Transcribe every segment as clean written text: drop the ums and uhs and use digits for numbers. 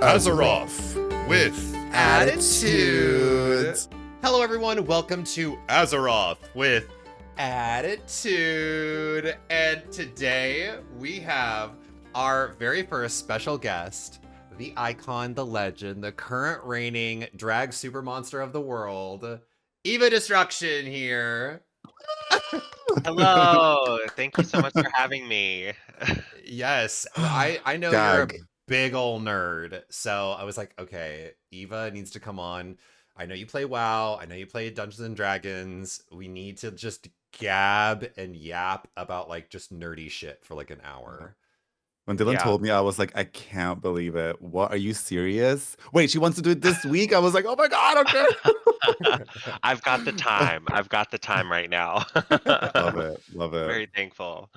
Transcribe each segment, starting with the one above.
Azeroth with Attitude. Hello, everyone. Welcome to Azeroth with Attitude. And today we have our very first special guest, the icon, the legend, the current reigning drag super monster of the world, Evah Destruction here. Hello, thank you so much for having me. Yes, I know you're a Gag. big ol' nerd, so I was like, okay, Evah needs to come on. I know you play WoW. I know you play Dungeons and Dragons. We need to just gab and yap about like just nerdy shit for like an hour. When Dylan Yeah. told me, I was like, I can't believe it. What? Are you serious? Wait, she wants to do it this week? I was like, oh my God, okay. I've got the time. I've got the time right now. Love it. Love it. Very thankful.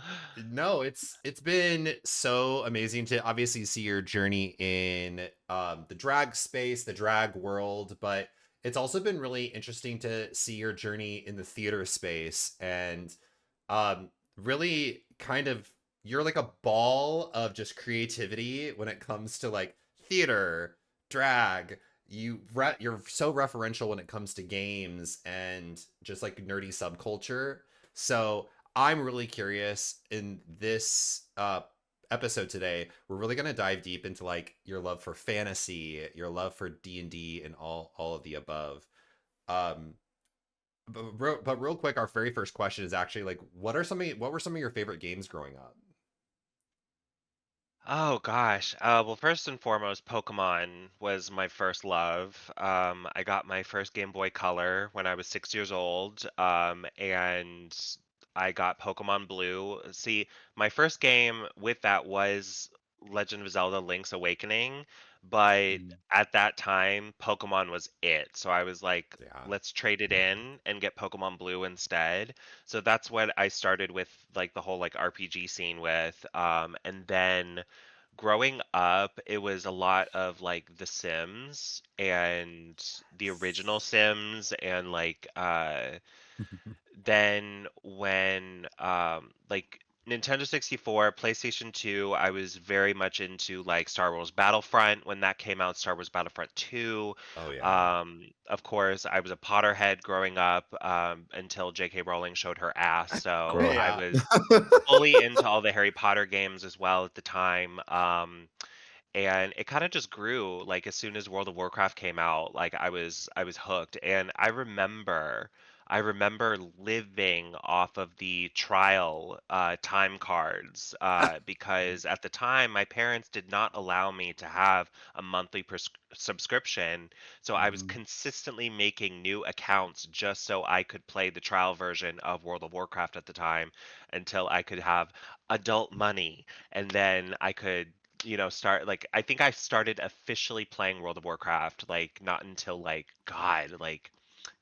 No, it's been so amazing to obviously see your journey in the drag space, the drag world, but it's also been really interesting to see your journey in the theater space and really kind of you're like a ball of just creativity when it comes to like theater, drag. You're so referential when it comes to games and just like nerdy subculture. So I'm really curious in this episode today. We're really gonna dive deep into like your love for fantasy, your love for D&D, and all of the above. Um, but real quick, our very first question is actually like, what were some of your favorite games growing up? Oh gosh. Well, first and foremost, Pokemon was my first love. I got my first Game Boy Color when I was 6 years old, and I got Pokemon Blue. See, my first game with that was Legend of Zelda: Link's Awakening, but Mm. at that time, Pokemon was it. So I was like, Yeah. let's trade it in and get Pokemon Blue instead. So that's what I started with, like the whole like RPG scene with. And then growing up, it was a lot of like The Sims and the original Sims and then when like Nintendo 64, PlayStation 2, I was very much into like Star Wars Battlefront when that came out, Star Wars Battlefront 2. Oh yeah. Of course, I was a Potterhead growing up until J.K. Rowling showed her ass. So Girl. I Yeah. was fully into all the Harry Potter games as well at the time. And it kind of just grew like as soon as World of Warcraft came out, like I was hooked. And I remember living off of the trial time cards because at the time my parents did not allow me to have a monthly subscription. So I was Mhm. consistently making new accounts just so I could play the trial version of World of Warcraft at the time until I could have adult money. And then I could start like I think I started officially playing World of Warcraft like not until like God, like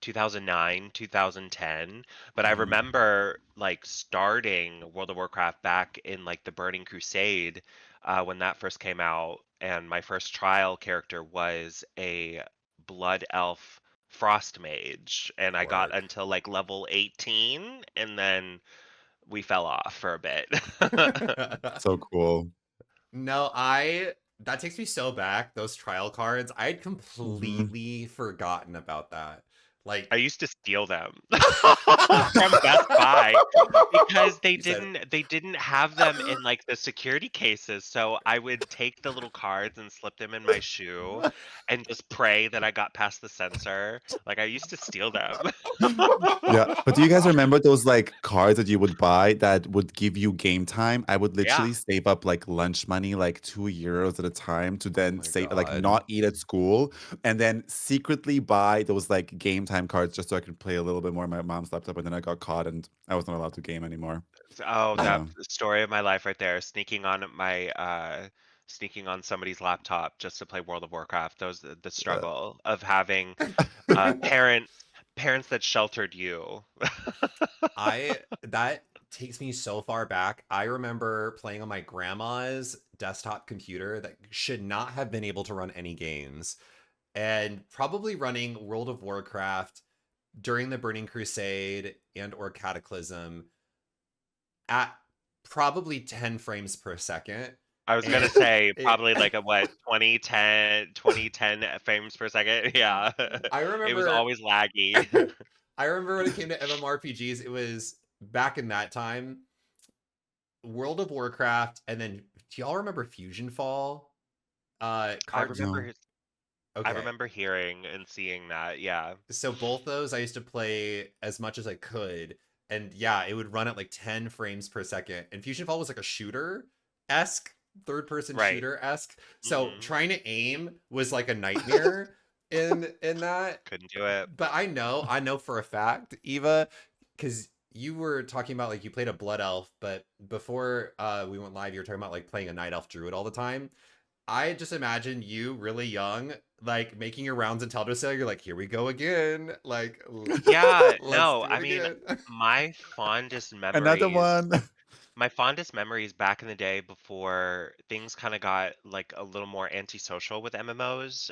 2009, 2010. But I Mhm. remember like starting World of Warcraft back in like the Burning Crusade when that first came out, and my first trial character was a Blood Elf Frost Mage, and I got Work. until like level 18, and then we fell off for a bit. So cool. No, that takes me so back, those trial cards. I had Mhm. completely forgotten about that. Like I used to steal them from Best Buy because they you said didn't have them in like the security cases. So I would take the little cards and slip them in my shoe and just pray that I got past the sensor. Like I used to steal them. Yeah, but do you guys remember those like cards that you would buy that would give you game time? I would Yeah. literally save up like lunch money, like €2 at a time to oh then my save, like god. not eat at school, and then secretly buy those like game time cards just so I could play a little bit more on my mom's laptop. And then I got caught and I was not allowed to game anymore. Oh, that Yeah. story of my life right there. Sneaking on somebody's laptop just to play World of Warcraft. That was the Uh, struggle of having uh parent parents that sheltered you. I that takes me so far back. I remember playing on my grandma's desktop computer that should not have been able to run any games and probably running World of Warcraft during the Burning Crusade and or Cataclysm at probably 10 frames per second. I was gonna and say it, probably like a what, 2010 frames per second? Yeah. I It was remember always laggy. I remember when it came to MMORPGs, it was back in that time, World of Warcraft, and then do y'all remember Fusion Fall? I Card. remember No. his I Okay, remember hearing and seeing that, yeah. so both those I used to play as much as I could, and yeah, it would run at like 10 frames per second. And Fusion Fall was like a shooter esque, third person Right. shooter esque. So Mhm. trying to aim was like a nightmare in that. Couldn't do it. But I know for a fact, Eva, because you were talking about like you played a blood elf, but before we went live, you were talking about like playing a night elf druid all the time. I just imagine you really young, like making your rounds in Teldrassil. You're like, here we go again. Like, Yeah, let's no, do I it mean, again. my fondest Another memories one. my fondest memories back in the day before things kind of got like a little more antisocial with MMOs.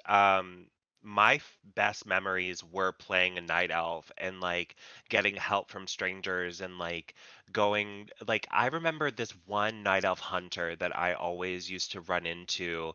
My best memories were playing a night elf and like getting help from strangers and like going like I remember this one night elf hunter that I always used to run into.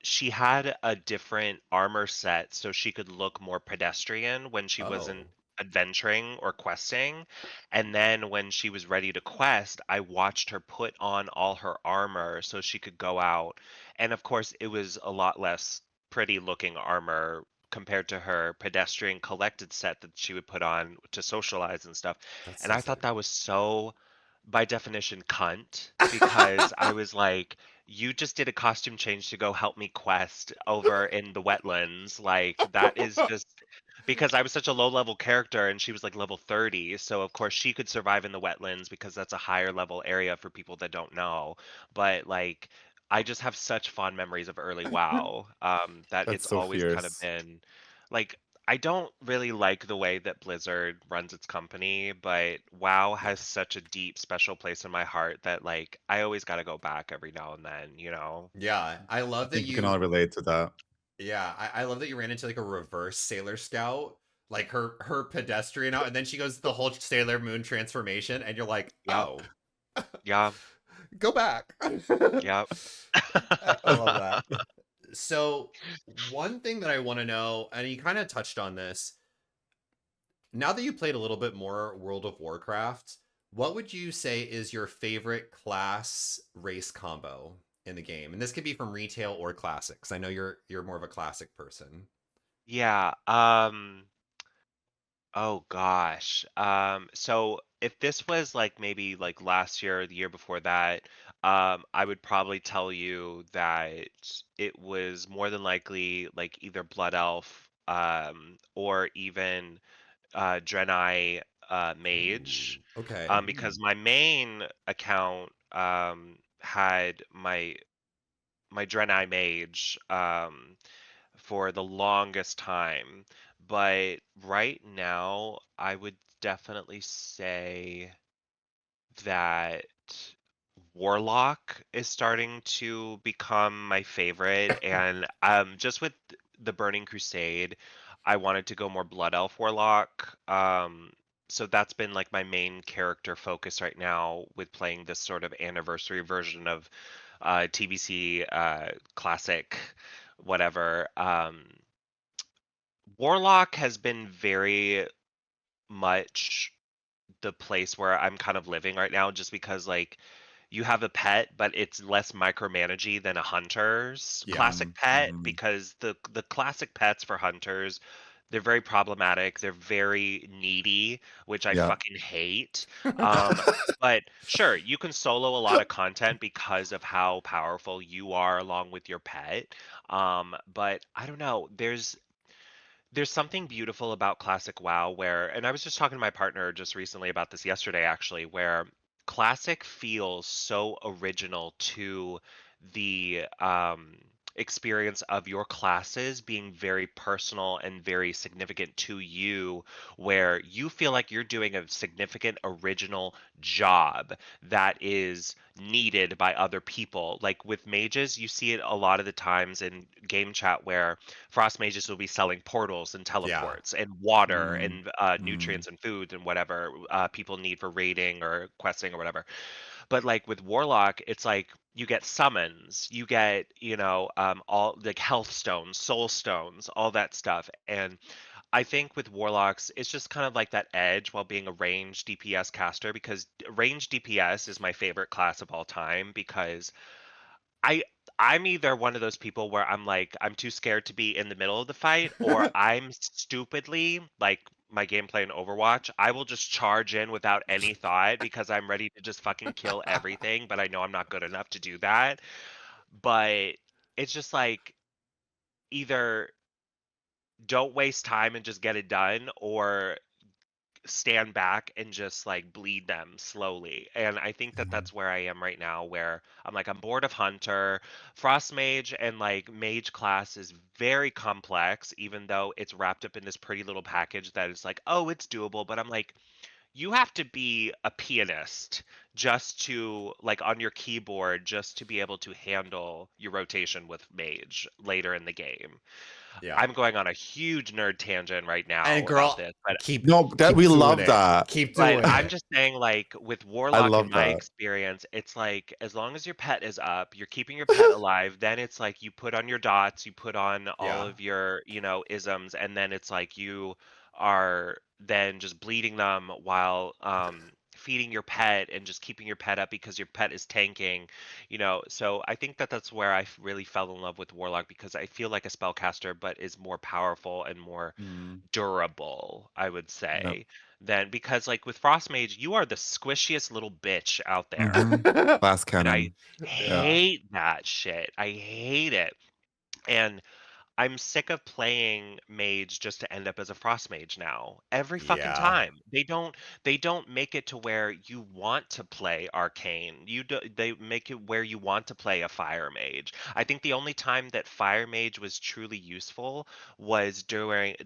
She had a different armor set so she could look more pedestrian when she wasn't Oh, adventuring or questing. And then when she was ready to quest, I watched her put on all her armor so she could go out. And of course, it was a lot less pretty looking armor compared to her pedestrian collected set that she would put on to socialize and stuff. that's And so I thought sick. that was so, by definition, cunt because I was like, you just did a costume change to go help me quest over in the wetlands. Like, that is just because I was such a low level character and she was like level 30. So, of course, she could survive in the wetlands because that's a higher level area for people that don't know. But, like, I just have such fond memories of early WoW that That's it's so always kind of fierce. been like, I don't really like the way that Blizzard runs its company, but WoW Yeah. has such a deep, special place in my heart that, like, I always got to go back every now and then, you know? Yeah. I I love that think we can all relate to that. yeah, I love that you ran into like a reverse Sailor Scout, like her pedestrian out, and then she goes the whole Sailor Moon transformation, and you're like, Yep. oh, Yeah. go back. Yep. I love that. So one thing that I want to know, and you kind of touched on this, now that you played a little bit more World of Warcraft, what would you say is your favorite class race combo in the game? And this could be from retail or classic, because I know you're more of a classic person. Yeah. Oh gosh. So if this was like maybe like last year or the year before that, I would probably tell you that it was more than likely like either Blood Elf, or even Draenei Mage, Ooh, okay. because Mm. my main account had my Draenei Mage for the longest time. But right now, I would definitely say that Warlock is starting to become my favorite. And just with the Burning Crusade, I wanted to go more Blood Elf Warlock. So that's been like my main character focus right now with playing this sort of anniversary version of TBC Classic, whatever. Warlock has been very much the place where I'm kind of living right now, just because like you have a pet, but it's less micromanagey than a hunter's Yeah. classic Mhm, pet, mhm. because the classic pets for hunters, they're very problematic. They're very needy, which I Yeah. fucking hate. Um, but sure, you can solo a lot of content because of how powerful you are along with your pet. But I don't know. There's something beautiful about classic WoW where, and I was just talking to my partner just recently about this yesterday actually, where classic feels so original to the experience of your classes being very personal and very significant to you, where you feel like you're doing a significant original job that is needed by other people. Like with mages, you see it a lot of the times in game chat where frost mages will be selling portals and Yeah. teleports and water Mhm, and mhm. nutrients and food and whatever people need for raiding or questing or whatever. But like with warlock, it's like you get summons, you get, all like health stones, soul stones, all that stuff. And I think with warlocks, it's just kind of like that edge while being a ranged DPS caster, because ranged DPS is my favorite class of all time, because I I'm either one of those people where I'm like I'm too scared to be in the middle of the fight, or I'm stupidly like my gameplay in Overwatch, I will just charge in without any thought because I'm ready to just fucking kill everything, but I know I'm not good enough to do that. But it's just like either don't waste time and just get it done, or stand back and just like bleed them slowly. And I think that Yeah. that's where I am right now, where I'm like, I'm bored of Hunter. Frost Mage and like Mage class is very complex, even though it's wrapped up in this pretty little package that is like, oh, it's doable. But I'm like, you have to be a pianist just to like on your keyboard just to be able to handle your rotation with Mage later in the game. Yeah. I'm going on a huge nerd tangent right And now about girl, this, but keep No, that keep we doing love it. that. Keep but doing I'm it. just saying, like, with I Warlock, in love my that. experience, it's like as long as your pet is up, you're keeping your pet alive, then it's like you put on your dots, you put on all Yeah. of your, isms, and then it's like you are then just bleeding them while feeding your pet and just keeping your pet up because your pet is tanking, So I think that that's where really fell in love with Warlock, because I feel like a spellcaster, but is more powerful and more Mm, durable, I would yeah. say, than, because like with Frost Mage, you are the squishiest little bitch out there. Mm-hmm. Glass And I cannon. Yeah. Yeah. hate that shit. I hate it. And I'm sick of playing mage just to end up as a frost mage now. Every fucking Yeah. time. They don't make it to where you want to play arcane. They make it where you want to play a fire mage. I think the only time that fire mage was truly useful was during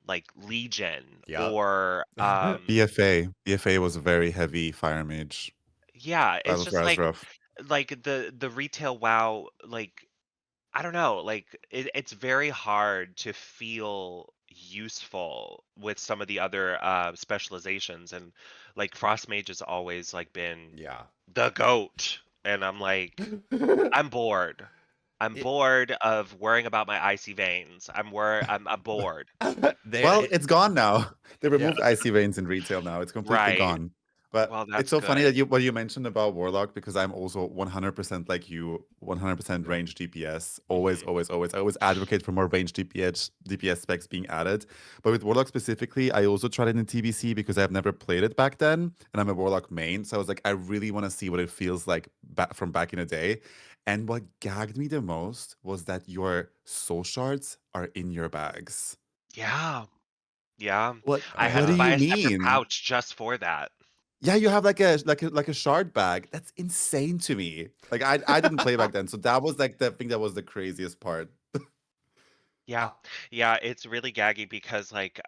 like Legion, Yep. or BFA was a very heavy fire mage. yeah, it's Battle for just like Azeroth. the retail WoW, like I don't know, like it's very hard to feel useful with some of the other specializations, and like Frost Mage has always like been Yeah. the goat, and I'm like, I'm bored. I'm It, bored of worrying about my icy veins. I'm bored. there Well, it, it's gone now. They yeah. removed icy veins in retail now. It's completely Right. gone. But Well, it's that's so funny good. that you mentioned about Warlock, because I'm also 100% like you, 100% range DPS. Always, Hmm. always, always. I always advocate for more range DPS specs being added. But with Warlock specifically, I also tried it in TBC because I've never played it back then, and I'm a Warlock main. So I was like, I really want to see what it feels like from back in the day. And what gagged me the most was that your soul shards are in your bags. Yeah. Yeah. What I Oh had what to do yeah. buy you a separate mean? pouch just for that. Yeah, you have like a shard bag. That's insane to me. Like I didn't play back then, so that was like the thing that was the craziest part. Yeah. Yeah, it's really gaggy because like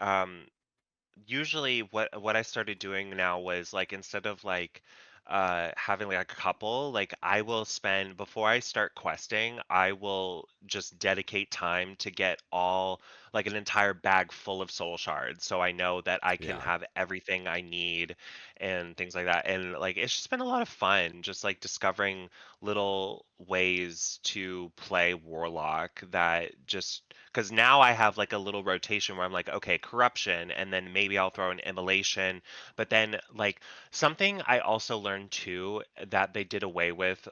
usually what I started doing now was like, instead of like having like a couple, like I will spend, before I start questing, I will just dedicate time to get all, like, an entire bag full of soul shards, so I know that I can Yeah. have everything I need and things like that. And like it's just been a lot of fun just like discovering little ways to play warlock, that just because now I have like a little rotation where I'm like, okay, corruption, and then maybe I'll throw an immolation. But then, like, something I also learned too that they did away with,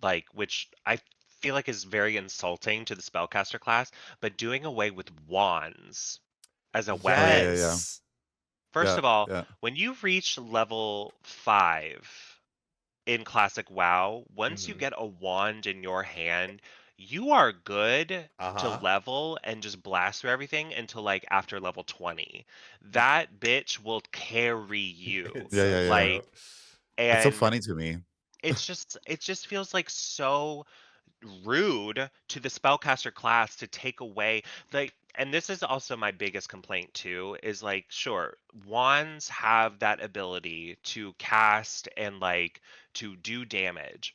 like, which I feel like is very insulting to the spellcaster class, but doing away with wands as a Oh yeah, yeah, weapon. yeah. Yes. First Yeah, of all, yeah. when you reach level 5 in classic WoW, once you Hmm. get a wand in your hand, you are good to Uh-huh. level and just blast through everything until like after level 20. That bitch will carry you. It's Yeah, so yeah, yeah. true. It's so And funny to me. it just feels like so rude to the spellcaster class to take away, like, and this is also my biggest complaint too, is like, sure, wands have that ability to cast and like to do damage.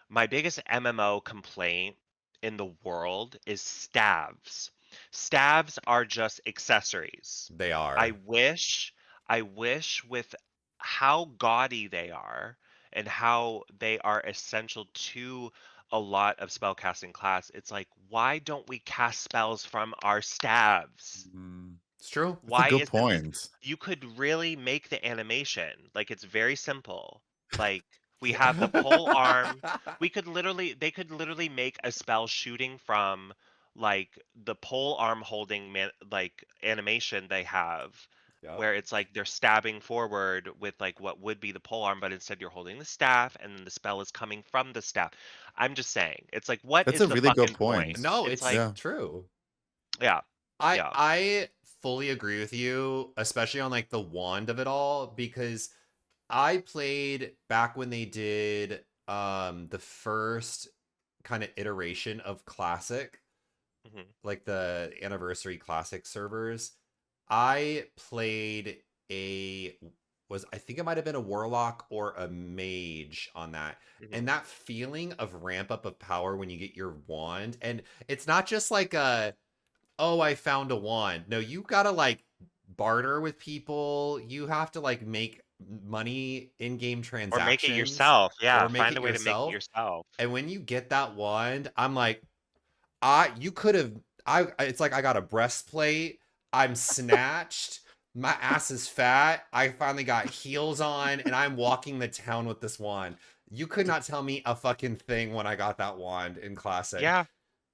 My biggest MMO complaint in the world is staves. Staves are just accessories. They I are. wish, I wish with how gaudy they are and how they are essential to a lot of spellcasting class. It's like, why don't we cast spells from our staves? Mm, It's true. that's a Why good isn't point. you could really make the animation, like, it's very simple. Like, we have the pole arm. They could literally make a spell shooting from, like, the pole arm holding like, animation they have, Yep. where it's like they're stabbing forward with, like, what would be the pole arm, but instead you're holding the staff, and then the spell is coming from the staff. I'm just saying, it's like, what That's is a the really good fucking point? point. No, It's it's like, Yeah. true. yeah, I yeah. I fully agree with you, especially on like the wand of it all, because I played back when they did the first kind of iteration of Classic, Mhm, like the anniversary Classic servers. I played a was I think it might have been a warlock or a mage on that. And mhm. that feeling of ramp up of power when you get your wand, and it's not just like a, oh, I found a wand. No, you gotta like barter with people. You have to like make money in game Or make it transactions yourself, or yeah, make find it a way to make it yourself. yourself. And when you get that wand, I'm like, I you could have I it's like I got a breastplate, I'm snatched, my ass is fat, I finally got heels on, and I'm walking the town with this wand. You could not tell me a fucking thing when I got that wand in Classic. Yeah,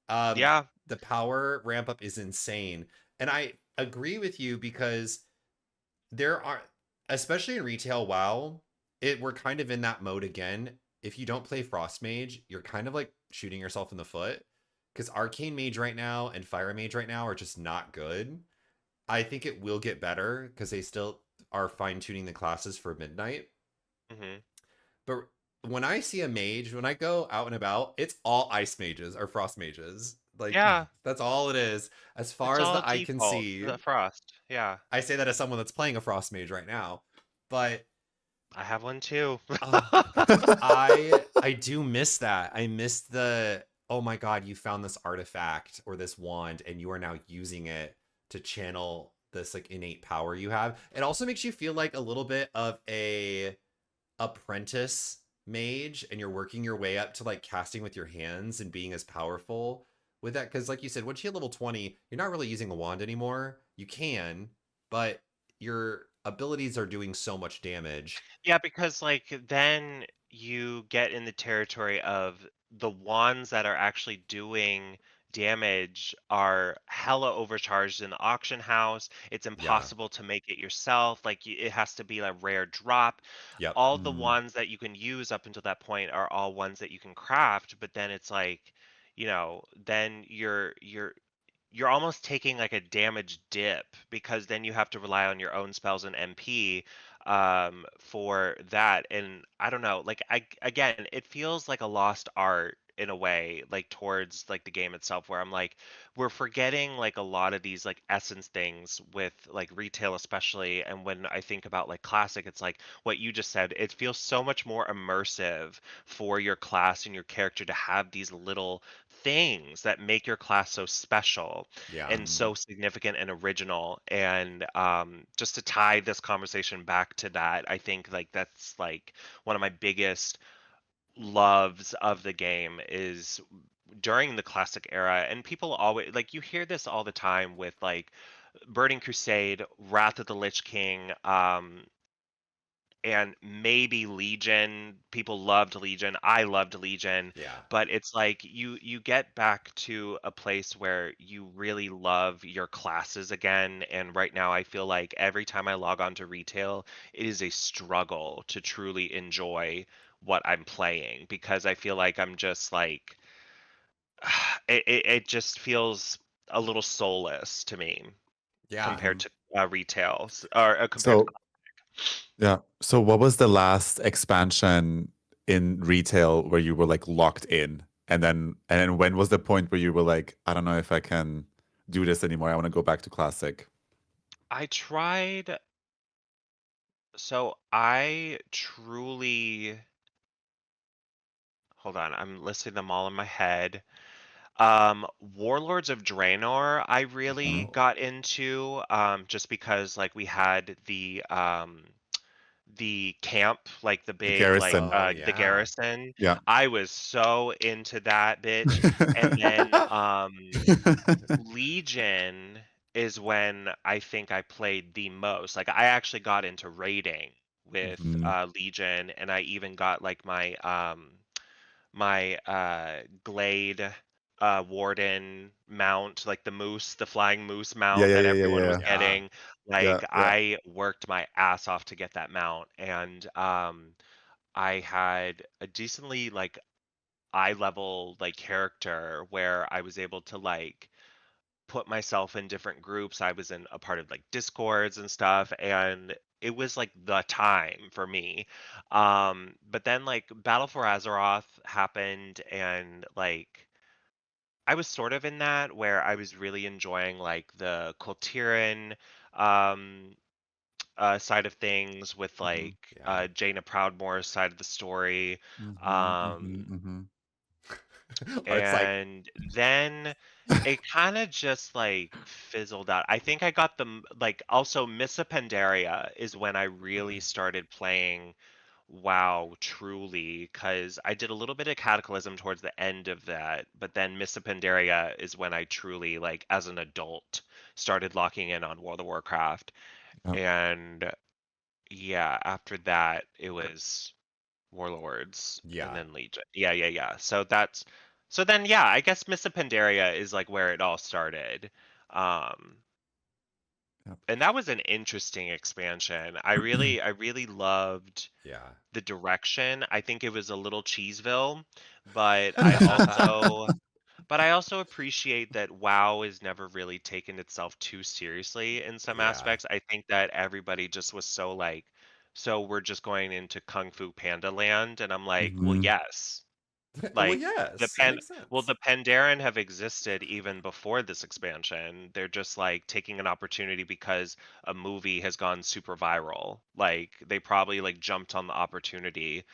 Um, yeah, the power ramp up is insane. And I agree with you because there are, especially in retail WoW, we're kind of in that mode again. If you don't play Frost Mage, you're kind of like shooting yourself in the foot because Arcane Mage right now and Fire Mage right now are just not good. I think it will get better because they still are fine tuning the classes for Midnight. mhm. But when I see a mage, when I go out and about, it's all ice mages or frost mages. Like Yeah, that's all it is, as it's far as all the eye can default, see. the frost, yeah. I say that as someone that's playing a frost mage right now, but I have one too. uh, I do miss that. I miss the, oh my god, you found this artifact or this wand and you are now using it to channel this like innate power you have. It also makes you feel like a little bit of a apprentice mage, and you're working your way up to like casting with your hands and being as powerful with that, because like you said, once you hit level 20, you're not really using a wand anymore. You can, but your abilities are doing so much damage. Yeah, because, like, then you get in the territory of the wands that are actually doing damage are hella overcharged in the auction house. It's Yeah. impossible to make it yourself. Like, it has to be a rare drop. Yep. All the Mm, wands that you can use up until that point are all ones that you can craft, but then it's like, then you're almost taking like a damage dip because then you have to rely on your own spells and MP for that. And I don't know, like, again, it feels like a lost art in a way, like towards like the game itself, where I'm like, we're forgetting like a lot of these like essence things with like retail especially. And when I think about like classic, it's like what you just said, it feels so much more immersive for your class and your character to have these little things that make your class so special Yeah. and mm. so significant and original. And just to tie this conversation back to that, I think like that's like one of my biggest loves of the game is during the classic era. And people always like, you hear this all the time with like Burning Crusade, Wrath of the Lich King, and maybe Legion. People loved Legion. I loved Legion, Yeah. but it's like you get back to a place where you really love your classes again. And right now, I feel like every time I log on to retail, it is a struggle to truly enjoy what I'm playing because I feel like I'm just like it just feels a little soulless to me Yeah. compared Mhm. to retail or compared to So yeah. So what was the last expansion in retail where you were like locked in? And then when was the point where you were like, I don't know if I can do this anymore. I want to go back to classic. I tried. So I truly, hold on, I'm listing them all in my head. Warlords of Draenor, I really Oh. got into, just because like we had the camp, like the The big like garrison. Oh the yeah. garrison. Yeah. I was so into that bitch. And then Legion is when I think I played the most. Like I actually got into raiding with Mhm. Legion, and I even got like my Glade Warden mount, like the moose, the flying moose Yeah, mount yeah, that yeah, yeah, everyone was yeah. Yeah. getting. Yeah, Like yeah. I worked my ass off to get that mount, and I had a decently like eye level like character where I was able to like put myself in different groups. I was in a part of like discords and stuff, and it was like the time for me. But then like Battle for Azeroth happened, and like I was sort of in that where I was really enjoying like the Kultiran um side of things with Mhm. like Yeah. Jaina Proudmoore's side of the story. Mhm, mhm, Um mhm. Art's like, and then it kind of just like fizzled out. I think I got them like also Missa Pandaria is when I really started playing WoW truly, because I did a little bit of Cataclysm towards the end of that, but then Missa Pandaria is when I truly like as an adult started locking in on World of Warcraft. Yep. And yeah, after that it was Warlords and yeah. then Legion. Yeah, yeah, yeah. So then yeah, I guess Missa Pandaria is like where it all started. Um Yep. and that was an interesting expansion. I really loved Yeah. the direction. I think it was a little Cheeseville, but I also appreciate that WoW is never really taken itself too seriously in some Yeah. aspects. I think that everybody just was so like, so we're just going into Kung Fu Panda Land, and I'm like, well, Mhm. yes. Well, Like the yes, that Pan makes well, sense. the Pandaren have existed even before this expansion. They're just like taking an opportunity because a movie has gone super viral. Like they probably like jumped on the opportunity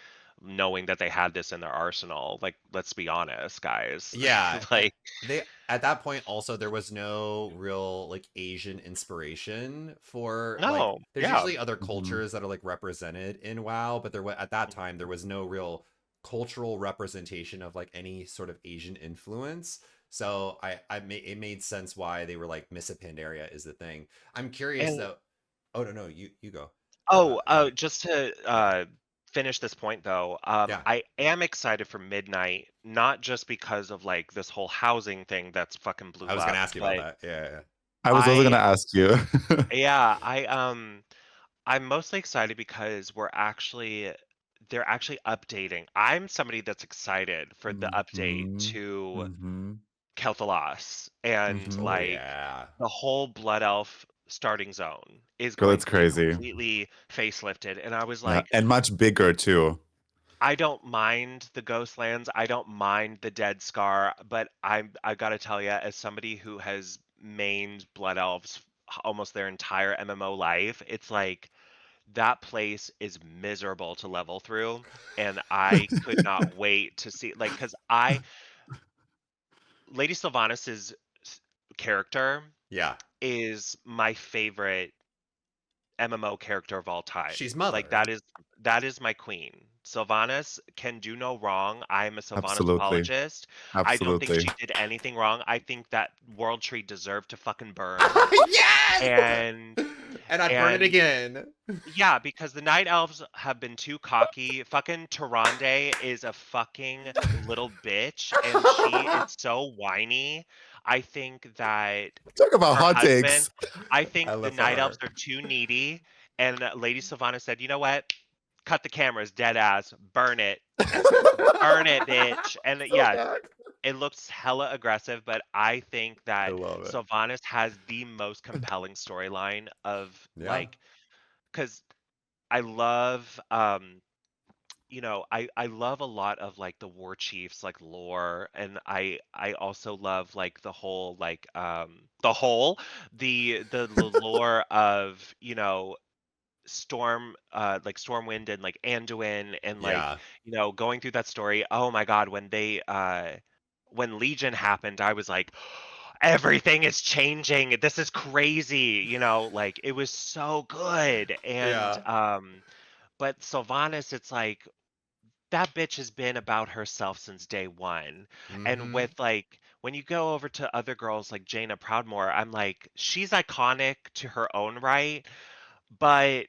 knowing that they had this in their arsenal. Like let's be honest, guys. Yeah, Like they at that point also there was no real like Asian inspiration for like no, there's yeah. usually other Mhm. cultures that are like represented in WoW, but there was at that time there was no real cultural representation of like any sort of Asian influence. So it made sense why they were like Miss Pandaria is the thing. I'm curious And though. Oh no, you go. Go ahead. just to Yeah. finish this point though, Yeah. I am excited for Midnight, not just because of like this whole housing thing that's fucking I blew was going to up, ask you about but that. Yeah. I was also gonna I ask you. yeah, I'm mostly excited because they're actually updating. I'm somebody that's excited for the update Mhm. to Mhm. Kel'Thalas, and Mhm. Oh like yeah. the whole Blood Elf starting zone is Girl, going it's to be crazy. completely facelifted. And I was Yeah, like, and much bigger too. I don't mind the Ghostlands. I don't mind the Dead Scar, but I gotta tell you, as somebody who has mained Blood Elves almost their entire MMO life, it's like that place is miserable to level through, and I could not wait to see like because I Lady Sylvanas' character Yeah. is my favorite MMO character of all time. She's Like mother. that is my queen. Sylvanas can do no wrong. I'm a Sylvanas Absolutely. apologist. I don't think Absolutely. she did anything wrong. I think that World Tree deserved to fucking burn. Yes! And And I'd burn it and again. yeah, because the Night Elves have been too cocky. Fucking Tyrande is a fucking little bitch, and she is so whiny. I think that Talk about her hot husband, takes. I I think the live for Night Elves her. are too needy, and Lady Sylvana said, "You know what? Cut the cameras, dead ass, burn it, bitch." And So yeah, bad. it looks hella aggressive, but I think I that love it. Sylvanas has the most compelling storyline of Yeah. like, because I love I love a lot of like the war chiefs like lore, and I also love like the lore of Stormwind and like Anduin, and like Yeah. going through that story. Oh my God, when Legion happened, I was like, everything is changing. This is crazy. Like it was so good. And Yeah. But Sylvanas, it's like that bitch has been about herself since day one. And Mm-hmm. with like when you go over to other girls like Jaina Proudmoore, I'm like, she's iconic to her own right, but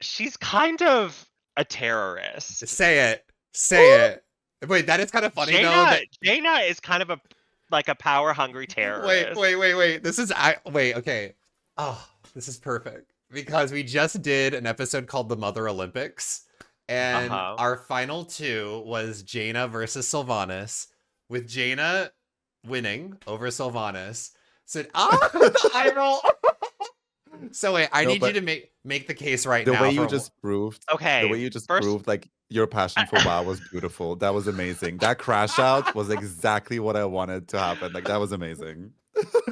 she's kind of a terrorist. Say it. Say it. Wait, that is kind of funny though. Jaina That Jaina is kind of a like a power hungry wait, terrorist. wait, wait, wait. This is I wait. Okay. Oh, this is perfect because we just did an episode called the Mother Olympics, and Uh-huh. our final two was Jaina versus Sylvanas, with Jaina winning over Sylvanas. So the eye roll. So wait, I No, need you but to make the case right the way now you for just proved, the Okay. way you just First proved like your passion for WoW was beautiful. That was amazing. That crash out was exactly what I wanted to happen. Like that was amazing.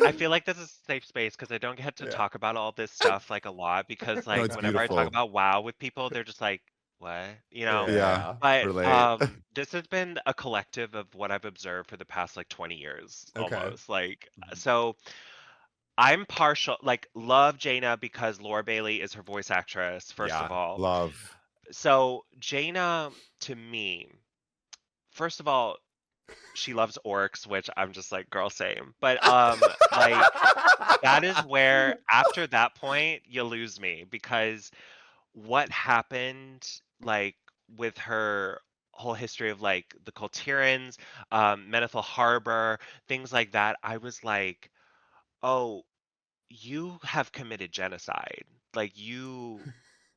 I feel like this is a safe space because I don't get to yeah. talk about all this stuff like a lot because No, like it's whenever I talk beautiful. about WoW with people, they're just like, "What?" You know? Yeah, Yeah. But relate. this has been a collective of what I've observed for the past like 20 years Okay. almost. Like Mhm. so I'm partial like love Jaina because Laura Bailey is her voice actress, first of Yeah. all. Love. So Jaina to me, first of all, she loves orcs, which I'm just like, girl, same. But like that is where after that point you lose me because what happened like with her whole history of like the Coltirans, Menethil Harbor, things like that, I was like, oh, you have committed genocide. Like you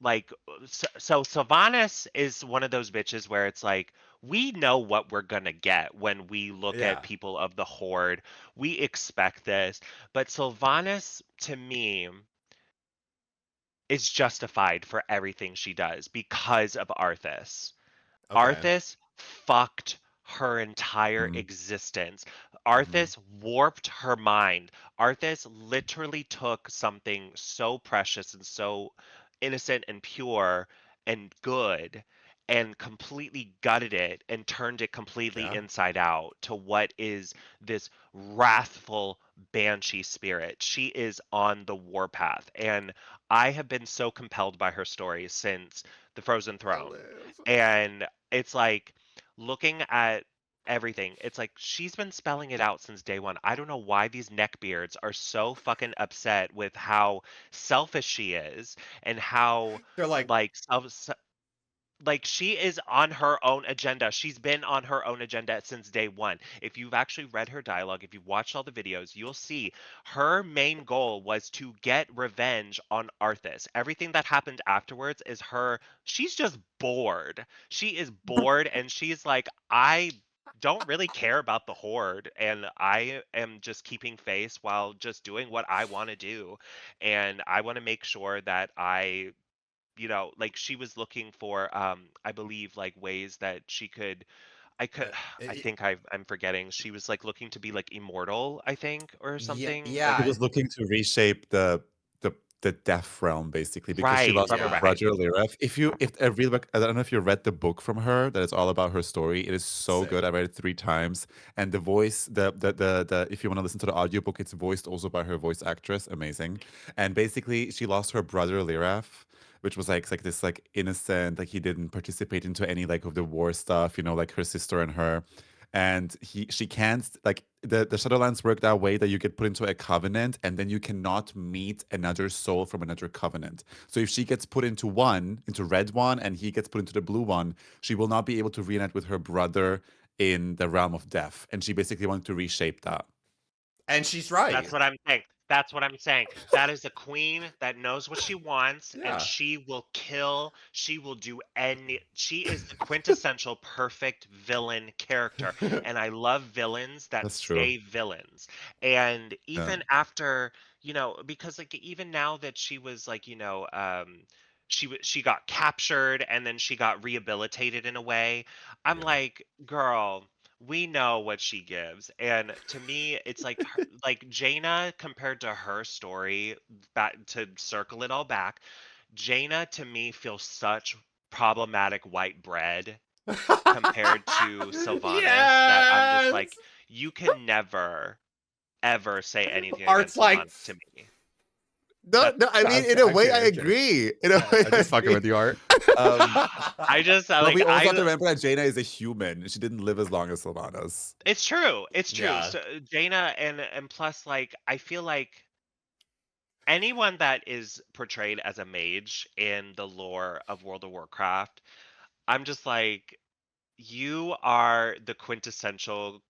like so Sylvanas is one of those bitches where it's like we know what we're gonna get when we look at yeah. people of the Horde. We expect this. But Sylvanas to me is justified for everything she does because of Arthas. Okay. Arthas fucked her entire Mm, existence. mhm. Arthas warped her mind. Arthas literally took something so precious and so innocent and pure and good and completely gutted it and turned it completely Yeah. inside out to what is this wrathful banshee spirit. She is on the warpath. And I have been so compelled by her story since the Frozen I Throne. live. And it's like looking at everything, it's like she's been spelling it out since day one. I don't know why these neckbeards are so fucking upset with how selfish she is and how They're like, like like she is on her own agenda. She's been on her own agenda since day one. If you've actually read her dialogue, if you've watched all the videos, you'll see her main goal was to get revenge on Arthas. Everything that happened afterwards is her, she's just bored. She is bored and she's like, I don't really care about the horde and I am just keeping face while just doing what I want to do. And I want to make sure that like she was looking for I believe like ways that she could I could I think I'm forgetting. She was like looking to be like immortal, I think, or yeah, something. Like She yeah. was looking to reshape the the death realm basically because she lost her Yeah. brother Liref. If I really I don't know if you read the book from her that is all about her story. It is so good. Sick. I read it 3 times. And the voice, the if you want to listen to the audiobook, it's voiced also by her voice actress. Amazing. And basically she lost her brother Liref, which was like this like innocent, like he didn't participate into any like of the war stuff, like her sister and her. And she can't like the Shadowlands work that way that you get put into a covenant and then you cannot meet another soul from another covenant. So if she gets put into red one and he gets put into the blue one, she will not be able to reunite with her brother in the realm of death. And she basically wanted to reshape that. And she's That's right. what I'm saying. That's what I'm saying. That is a queen that knows what she wants and Yeah. she will kill. She will do she is the quintessential perfect villain character. And I love villains that That's true. stay villains. And Yeah. even after, because like even now that she was like, she got captured and then she got rehabilitated in a way. I'm Yeah. like, girl, we know what she gives. And to me, it's like like Jaina compared to her story, back to circle it all back, Jaina to me feels such problematic white bread compared to Sylvanas that I'm just Yes. like, you can never ever say anything Art's against like, Sylvanas to me. No, That's no. I mean, in a I'm way, I kidding. I'm kidding. agree. In a way, I'm I just fucking agree. with you, Art. I just But like we also have to I. remember that Jaina is a human. She didn't live as long as Sylvanas. It's true. It's true. Yeah. So Jaina and plus like I feel like anyone that is portrayed as a mage in the lore of World of Warcraft, I'm just like you are the quintessential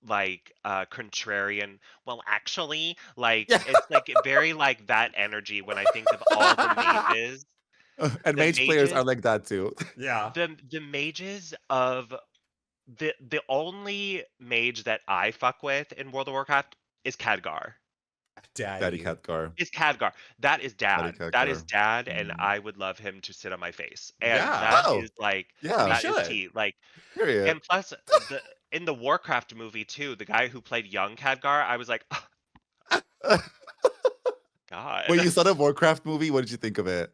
like contrarian. Well, actually, like Yeah. it's like very like that energy when I think of all the mages. And The mage players mages, are like that too. Yeah. the mages of the only mage that I fuck with in World of Warcraft is Khadgar. Daddy Daddy. Khadgar. Is Khadgar. That is Daddy dad. That is Khadgar. dad, and Mm. I would love him to sit on my face. And Yeah. that Oh, is like He yeah. that is should. tea. Like Period. and plus the in the Warcraft movie too, the guy who played young Khadgar, I was like, oh, When God. you saw the Warcraft movie, what did you think of it?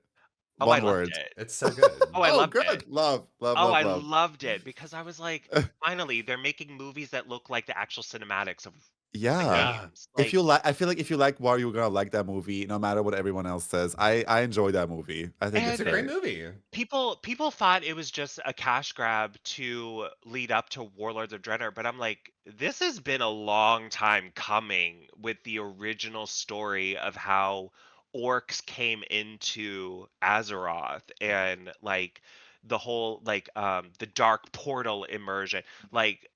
Oh, I One loved word. it. It's so good. Oh, I Oh, loved it. good. Love, love, Oh, love, I love. loved it because I was like, finally, they're making movies that look like the actual cinematics of the Yeah. Yeah. games. If you Like, like, I feel like if you like WoW, you're gonna like that movie, no matter what everyone else says. I enjoy that movie. I think It's it's a and great great. movie. people thought it was just a cash grab to lead up to Warlords of Draenor, but I'm like, this has been a long time coming with the original story of how orcs came into Azeroth and like the whole like the dark portal immersion, like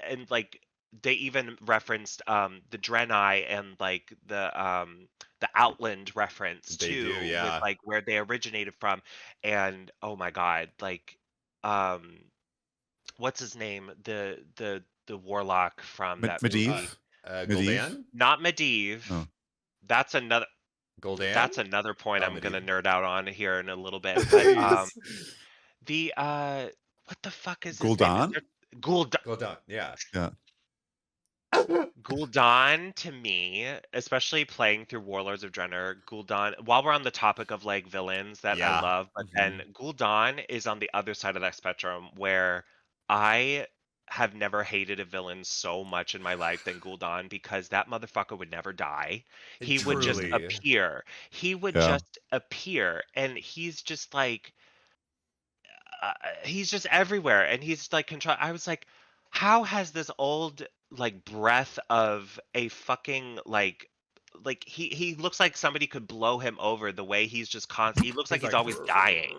and like they even referenced the Draenei and like the Outland reference They do, too with yeah. like where they originated from. And oh my god, like um what's his name, the warlock from that Uh, movie? Medivh? Medivh? Gul'dan? Not Medivh. Oh. that's another Gul'dan? that's another point Oh, I'm gonna Medivh. nerd out on here in a little bit, but Please. the what the fuck is his name? Is Gul'dan? there Gul'dan, yeah. Yeah. Gul'dan to me, especially playing through Warlords of Draenor, Gul'dan, while we're on the topic of like villains that I Yeah. love, but then Gul'dan is on the other side of that spectrum where I have never hated a villain so much in my life than Gul'dan because that motherfucker would never die. He would just Truly. appear. He would Yeah. just appear, and he's just like he's just everywhere and he's like control. I was like, how has this old like breath of a fucking like he looks like somebody could blow him over the way he's just constant. He looks like He's he's like, always dying.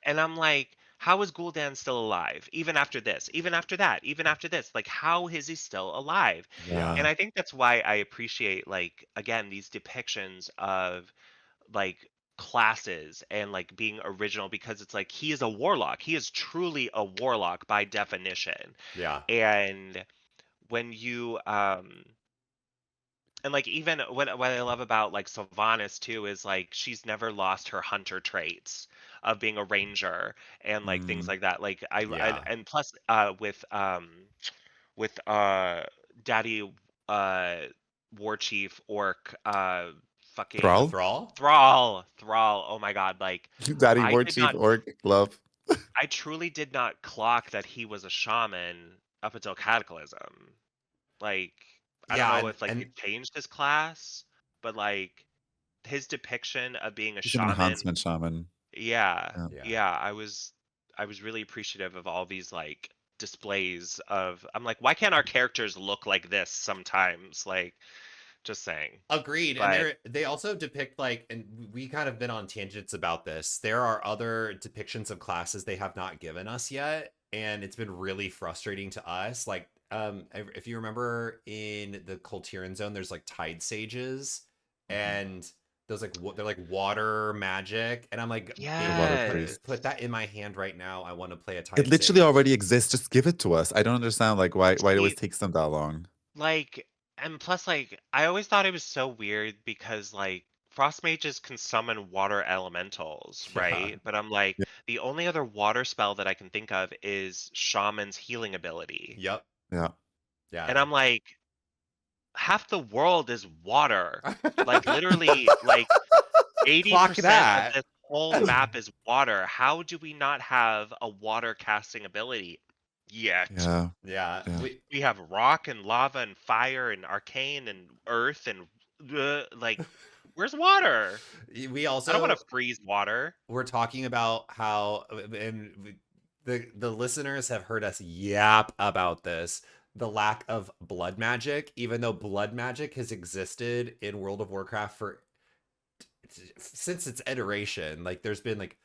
And I'm like, how is Gul'dan still alive? Even after this, even after that, even after this, like how is he still alive? yeah. And I think that's why I appreciate like again these depictions of like classes and like being original because it's like he is a warlock. He is truly a warlock by definition. Yeah. And when you and like even what I love about like Sylvanas too is like she's never lost her hunter traits of being a ranger and like things Mm. like that. Like I Yeah. and plus with Daddy uh War Chief Orc fucking Thrall? Thrall? Thrall. Oh my god, like Daddy I War did Chief not Orc. Love. I truly did not clock that he was a shaman up until Cataclysm. Like I don't Yeah. know And, if like they and changed his class, but like his depiction of being a He's an shaman, enhancement shaman. yeah, Yeah. yeah. yeah, I was really appreciative of all these like displays of I'm like, why can't our characters look like this sometimes? Like just saying. Agreed. And But they also depict like, and we kind of been on tangents about this. There are other depictions of classes they have not given us yet, and it's been really frustrating to us. Like, if you remember in the Coltiran zone, there's like tide sages, Mhm. and those like they're like water magic, and I'm like, The Water baby, yes. Priest. put that in my hand right now. I want to play a It tide literally sage. already exists. Just give it to us. I don't understand like why it always See, takes them that long. like, and plus, like, I always thought it was so weird because, like, frost mages can summon water elementals, Yeah. right? But I'm like, Yeah. the only other water spell that I can think of is Shaman's healing ability. Yep. Yeah. And Yeah. I'm like, half the world is water. Like, literally, like, Clock 80% of that. this whole map is water. How do we not have a water casting ability yet? Yeah. Yeah. Yeah. We have rock and lava and fire and arcane and earth and like Where's water? We I don't want also to freeze water. we're talking about how the listeners have heard us yap about this, the lack of blood magic, even though blood magic has existed in World of Warcraft for since its iteration. Like there's been like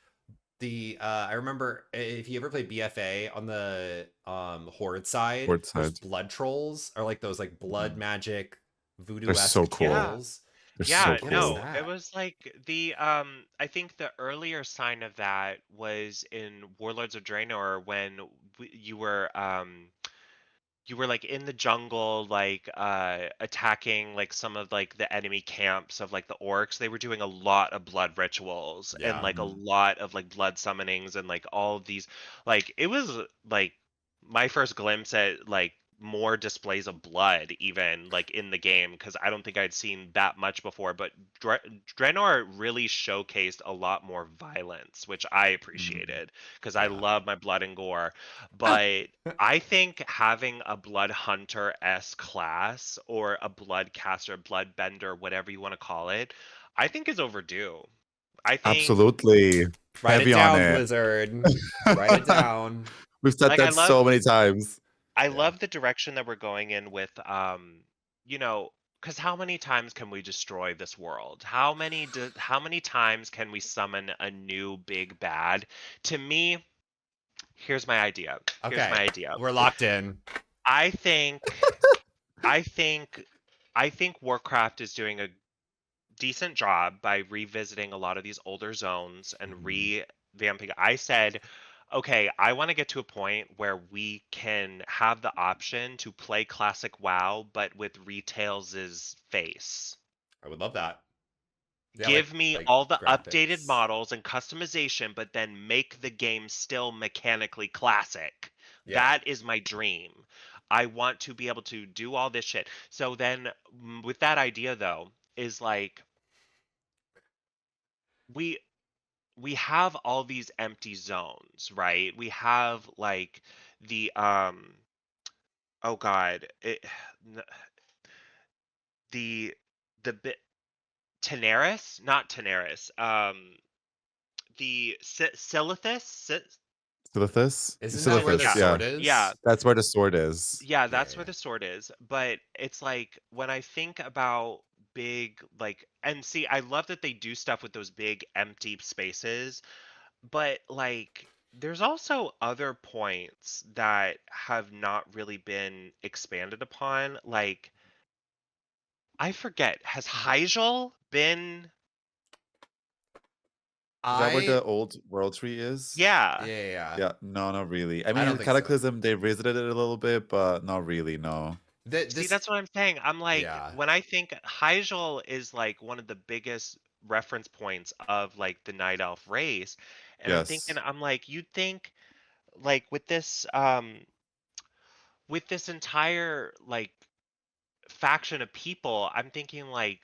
the I remember if you ever played BFA on the horde side, Board those side. blood trolls are like those like blood Mhm. magic They're so voodoo-esque cool. Yeah. trolls. They're so Yeah, What is cool. no, it that? was like the I think the earlier sign of that was in Warlords of Draenor when you were like in the jungle like attacking like some of like the enemy camps of like the orcs. They were doing a lot of blood rituals and Yeah. like a Mhm. lot of like blood summonings and like all of these like it was like my first glimpse at like more displays of blood even like in the game because I don't think I'd seen that much before, but Draenor really showcased a lot more violence, which I Mhm. appreciated because I Yeah. love my blood and gore. But I think having a blood hunter S class or a blood caster, blood bender, whatever you want to call it, I think is overdue. I think Absolutely. Write it Heavy on down, it. Blizzard. Write it down. We've said like that so many times. I Yeah. love the direction that we're going in with you know, because how many times can we destroy this world? How many times can we summon a new big bad? To me, here's my idea. Here's my Okay. idea. We're locked in. I think I think I think Warcraft is doing a decent job by revisiting a lot of these older zones and Mhm. revamping. I said, okay, I want to get to a point where we can have the option to play classic WoW, but with Retails' face. I would love that. Yeah, Give me like all the updated graphics. models and customization, but then make the game still mechanically classic. Yeah. That is my dream. I want to be able to do all this shit. So then, with that idea though, is like we we have all these empty zones, right? We have like the oh god, n- the the bit not Tenaris, the Silithus, Silithus? Isn't that where the Silithus, yeah, yeah. sword yeah, is? That's where the sword is. yeah, Yeah, that's yeah, where yeah. the sword is. But it's like when I think about big like and see, I love that they do stuff with those big empty spaces, but like there's also other points that have not really been expanded upon. Like I forget, has Hyjal been Is that where I the old world tree is? yeah. yeah, yeah, yeah. Yeah, no, not really. I I mean, don't in think so. Cataclysm, they visited it a little bit, but not really, no. See, This that's what I'm saying. I'm like, yeah. when I think Hyjal is like one of the biggest reference points of like the Night Elf race, and Yes. I'm like, you'd think like with this entire like faction of people, I'm thinking like,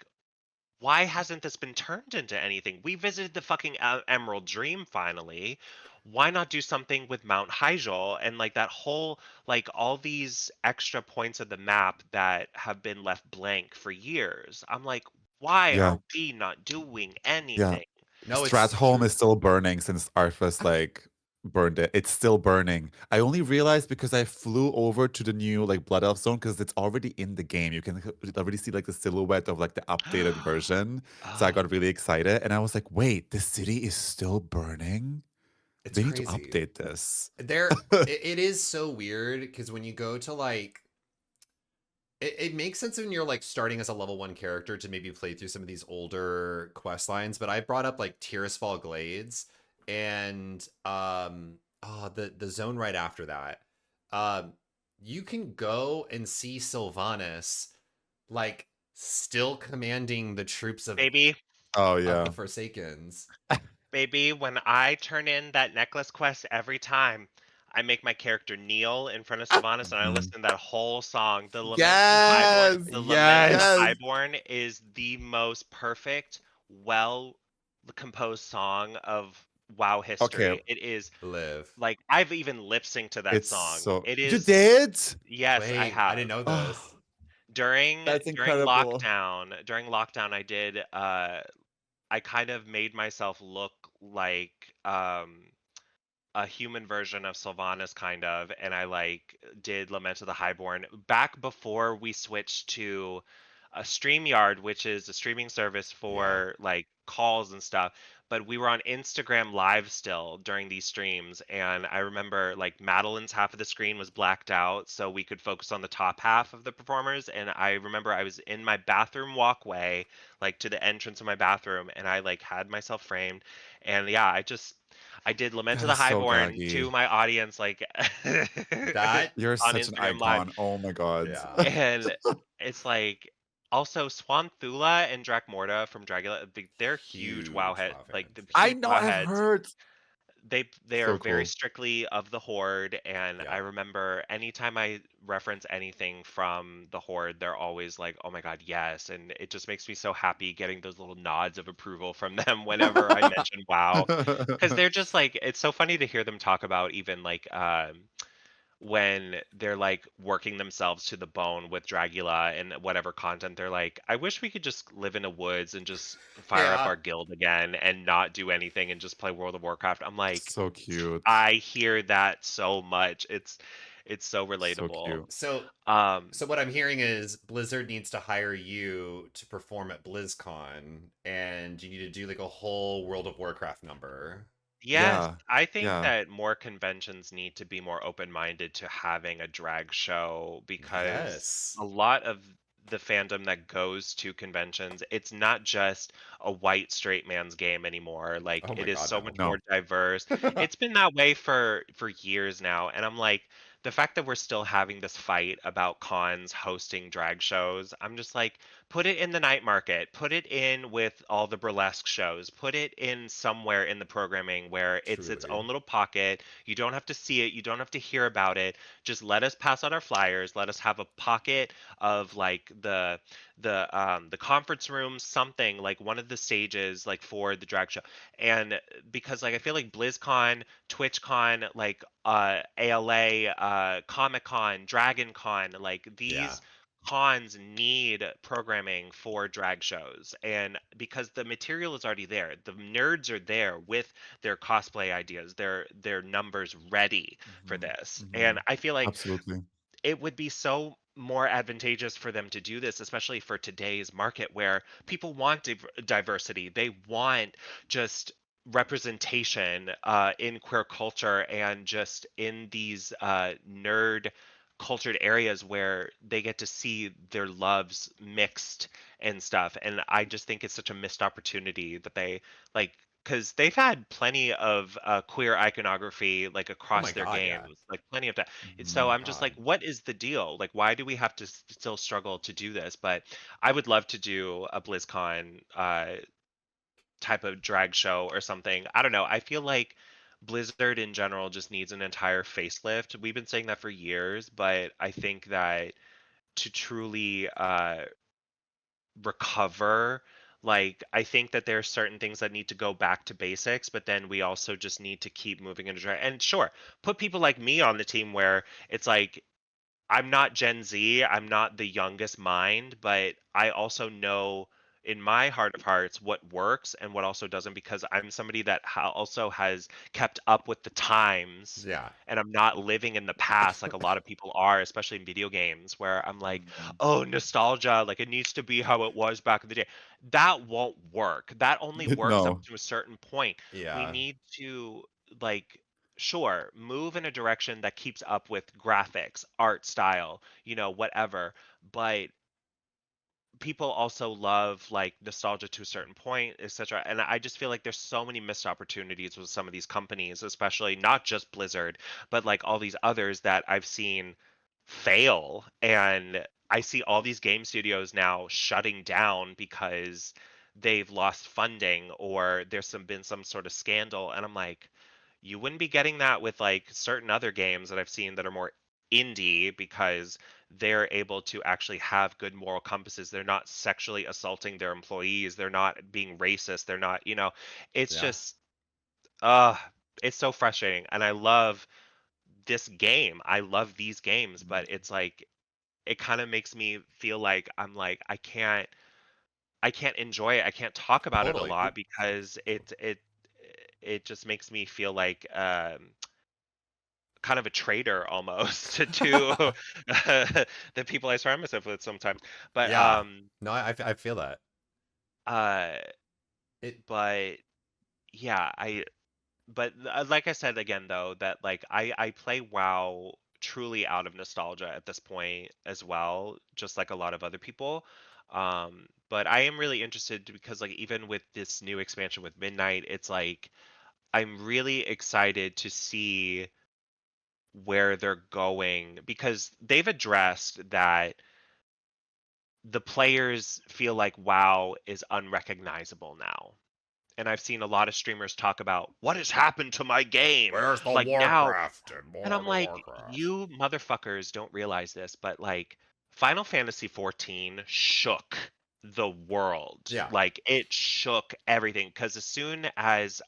why hasn't this been turned into anything? We visited the fucking Emerald Dream finally. Why not do something with Mount Hyjal and like that whole like all these extra points of the map that have been left blank for years? I'm like, why Yeah, are we not doing yeah. anything? No, it's Stratholme is true. still burning since Arthas, like, burned it. It's still burning. I only realized because I flew over to the new, like, Blood Elf Zone because it's already in the game. You can already see, like, the silhouette of, like, the updated version. So I Oh, got really excited, and I was like, "Wait, this city is still burning? It's They need to crazy. update this." It is so weird because when you go to like it makes sense when you're like starting as a level one character to maybe play through some of these older quest lines, but I brought up like Tirisfal Glades and the zone right after that. Um you can go and see Sylvanas like still commanding the troops baby, Oh, of the yeah. Forsakens. baby, when I turn in that necklace quest every time, I make my character kneel in front of Sylvanas and I Mhm. listen to that whole song. Yes! The Lament from Yes. Yes! Highborn is the most perfect, well composed song of WoW Okay, history. It is Live. like I've even lip synced to that it's song. so It You is did? yes, I Wait, I have. didn't know Oh. this. That's during incredible. lockdown, I kind of made myself look like a human version of Sylvanas, kind of, and I like did Lament of the Highborn back before we switched to a StreamYard, which is a streaming service Yeah. for like calls and stuff. But we were on Instagram Live still during these streams, and I remember like Madeline's half of the screen was blacked out, so we could focus on the top half of the performers. And I remember I was in my bathroom walkway, like to the entrance of my bathroom, and I like had myself framed, and yeah, I did Lament of That the is so Highborn to gaggy. my audience, like That You're on such an Instagram Live, icon. Oh my god. yeah. and it's like also Swanthula and Drakmorda from Dragula, they're huge WoW Huge head, WoW like fans. the I huge know, WoW I've heads. heard. They are So very cool. strictly of the Horde, and I Yep. remember anytime I reference anything from the Horde, they're always like, "Oh my God, yes!" And it just makes me so happy getting those little nods of approval from them whenever I mention WoW, because they're just like, it's so funny to hear them talk about even like when they're like working themselves to the bone with Dragula and whatever content, they're like, I wish we could just live in the woods and just fire up Yeah. our guild again and not do anything and just play World of Warcraft. I'm like, So cute. I hear that so much. It's so So relatable. cute. So Um, so what I'm hearing is Blizzard needs to hire you to perform at BlizzCon, and you need to do like a whole World of Warcraft number. yes, Yeah. I think Yeah. that more conventions need to be more open-minded to having a drag show, because Yes. a lot of the fandom that goes to conventions, it's not just a white straight man's game anymore. Like Oh my it is god, so much no. more No. diverse. It's been that way for years now, and I'm like, the fact that we're still having this fight about cons hosting drag shows, I'm just like, put it in the night market, put it in with all the burlesque shows, put it in somewhere in the programming where it's its Truly. own little pocket. You don't have to see it, you don't have to hear about it. Just let us pass out our flyers, let us have a pocket of like the conference room, something like one of the stages like for the drag show. And because like I feel like BlizzCon, TwitchCon, like ALA, Comic Con, Dragon Con, like Yeah. these cons need programming for drag shows, and because the material is already there, the nerds are there with their cosplay ideas, their numbers ready for Mhm. this. And Mhm. I feel like Absolutely. it would be so more advantageous for them to do this, especially for today's market where people want diversity. They want just representation in queer culture and just in these nerd cultured areas where they get to see their loves mixed and stuff. And I just think it's such a missed opportunity that they like, because they've had plenty of queer iconography like Oh my across their god, yeah. games, like plenty of time. Oh So Mhm. my I'm just like, god. what is the deal? Like, why do we have to still struggle to do this? But I would love to do a BlizzCon type of drag show or something. I don't know. I feel like Blizzard in general just needs an entire facelift. We've been saying that for years, but I think that to truly recover, like I think that there are certain things that need to go back to basics, but then we also just need to keep moving in a direction. And sure, put people like me on the team where it's like I'm not Gen Z, I'm not the youngest mind, but I also know in my heart of hearts what works and what also doesn't, because I'm somebody that also has kept up with the times, Yeah. and I'm not living in the past like a lot of people are, especially in video games, where I'm like, Mhm. oh, nostalgia, like it needs to be how it was back in the day. That won't work. That only works up No. to a certain point. We Yeah. need to like sure, move in a direction that keeps up with graphics, art style, whatever. But people also love like nostalgia to a certain point, etc. And I just feel like there's so many missed opportunities with some of these companies, especially not just Blizzard, but like all these others that I've seen fail. And I see all these game studios now shutting down because they've lost funding or been some sort of scandal. And I'm like, you wouldn't be getting that with like certain other games that I've seen that are more indie, because they're able to actually have good moral compasses. They're not sexually assaulting their employees. They're not being racist. They're not, it's Yeah. just, uh, it's so frustrating. And I love this game. I love these games, but Mhm. it's like it kind of makes me feel like I'm like I can't enjoy it. I can't talk about it a Totally. lot because it just makes me feel like kind of a traitor almost to the people I surround myself with sometimes. But Yeah. No, I feel that. uh It but yeah, but like I said again though, that like I play WoW truly out of nostalgia at this point as well, just like a lot of other people. But I am really interested because like even with this new expansion with Midnight, it's like I'm really excited to see where they're going because they've addressed that the players feel like WoW is unrecognizable now. And I've seen a lot of streamers talk about what has happened to my game. Where's the Like now, Warcraft and and I'm World of like, Warcraft? you motherfuckers don't realize this, but like Final Fantasy 14 shook the world. Yeah. Like it shook everything because as soon as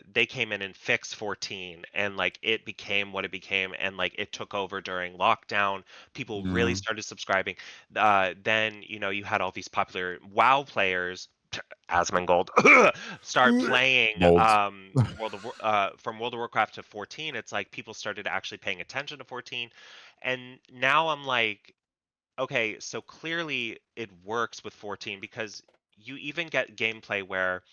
they came in and fixed 14 and like it became what it became and like it took over during lockdown, people really Yeah. started subscribing. Then you had all these popular WoW players, Asmongold, start playing Mold. from World of Warcraft to 14. It's like people started actually paying attention to 14, and now I'm like, okay, so clearly it works with 14 because you even get gameplay where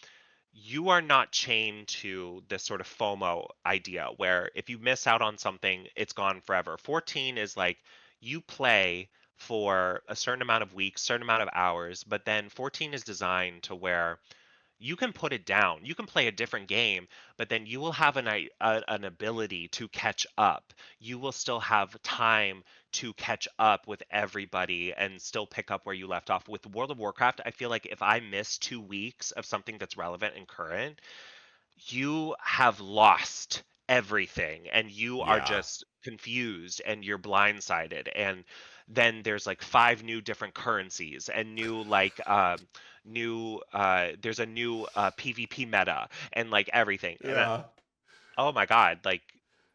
you are not chained to this sort of FOMO idea where if you miss out on something, it's gone forever. 14 is like you play for a certain amount of weeks, certain amount of hours, but then 14 is designed to where you can put it down. You can play a different game, but then you will have an ability to catch up. You will still have time to catch up with everybody and still pick up where you left off. With World of Warcraft, I feel like if I miss 2 weeks of something that's relevant and current, you have lost everything and you are Yeah. just confused and you're blindsided, and then there's like five new different currencies and there's a new PvP meta and like everything. Yeah. Oh my God, like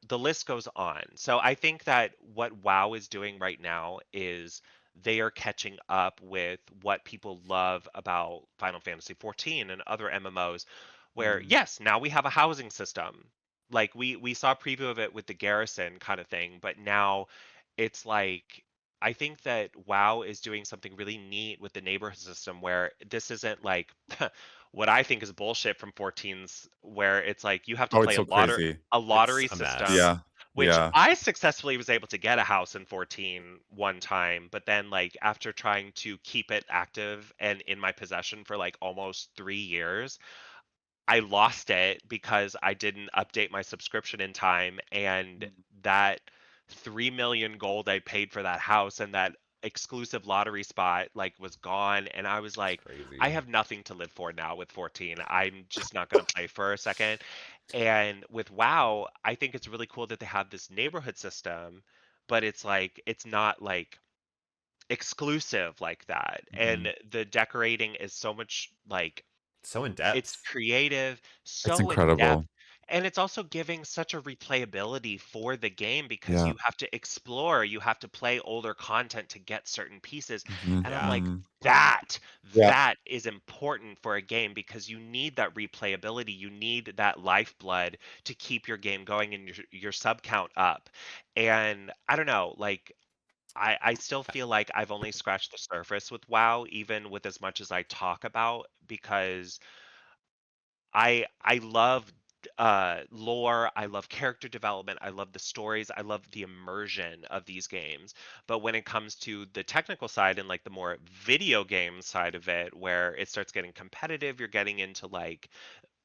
the list goes on. So I think that what WoW is doing right now is they are catching up with what people love about Final Fantasy 14 and other MMOs, where Mm. yes, now we have a housing system. Like we saw a preview of it with the garrison kind of thing, but now it's like I think that WoW is doing something really neat with the neighborhood system where this isn't like what I think is bullshit from 14's, where it's like you have to Oh, play it's a so crazy. It's lottery a mess. system, Yeah. which Yeah. I successfully was able to get a house in 14 one time, but then like after trying to keep it active and in my possession for like almost 3 years, I lost it because I didn't update my subscription in time, and Mm. that 3 million gold I paid for that house and that exclusive lottery spot like was gone, and I was It's like, I crazy. have nothing to live for now with 14. I'm just not going to play for a second. And with WoW, I think it's really cool that they have this neighborhood system, but it's like it's not like exclusive like that. Mhm. And the decorating is so much like So in it's depth. creative, It's so in depth, incredible. and it's also giving such a replayability for the game because Yeah. you have to explore, you have to play older content to get certain pieces. Mhm. And I'm Yeah. like, Mhm. that Yeah. that is important for a game because you need that replayability, you need that lifeblood to keep your game going and your sub count up. And I don't know, like I still feel like I've only scratched the surface with WoW, even with as much as I talk about, because I love lore, I love character development, I love the stories, I love the immersion of these games. But when it comes to the technical side and like the more video game side of it, where it starts getting competitive, you're getting into like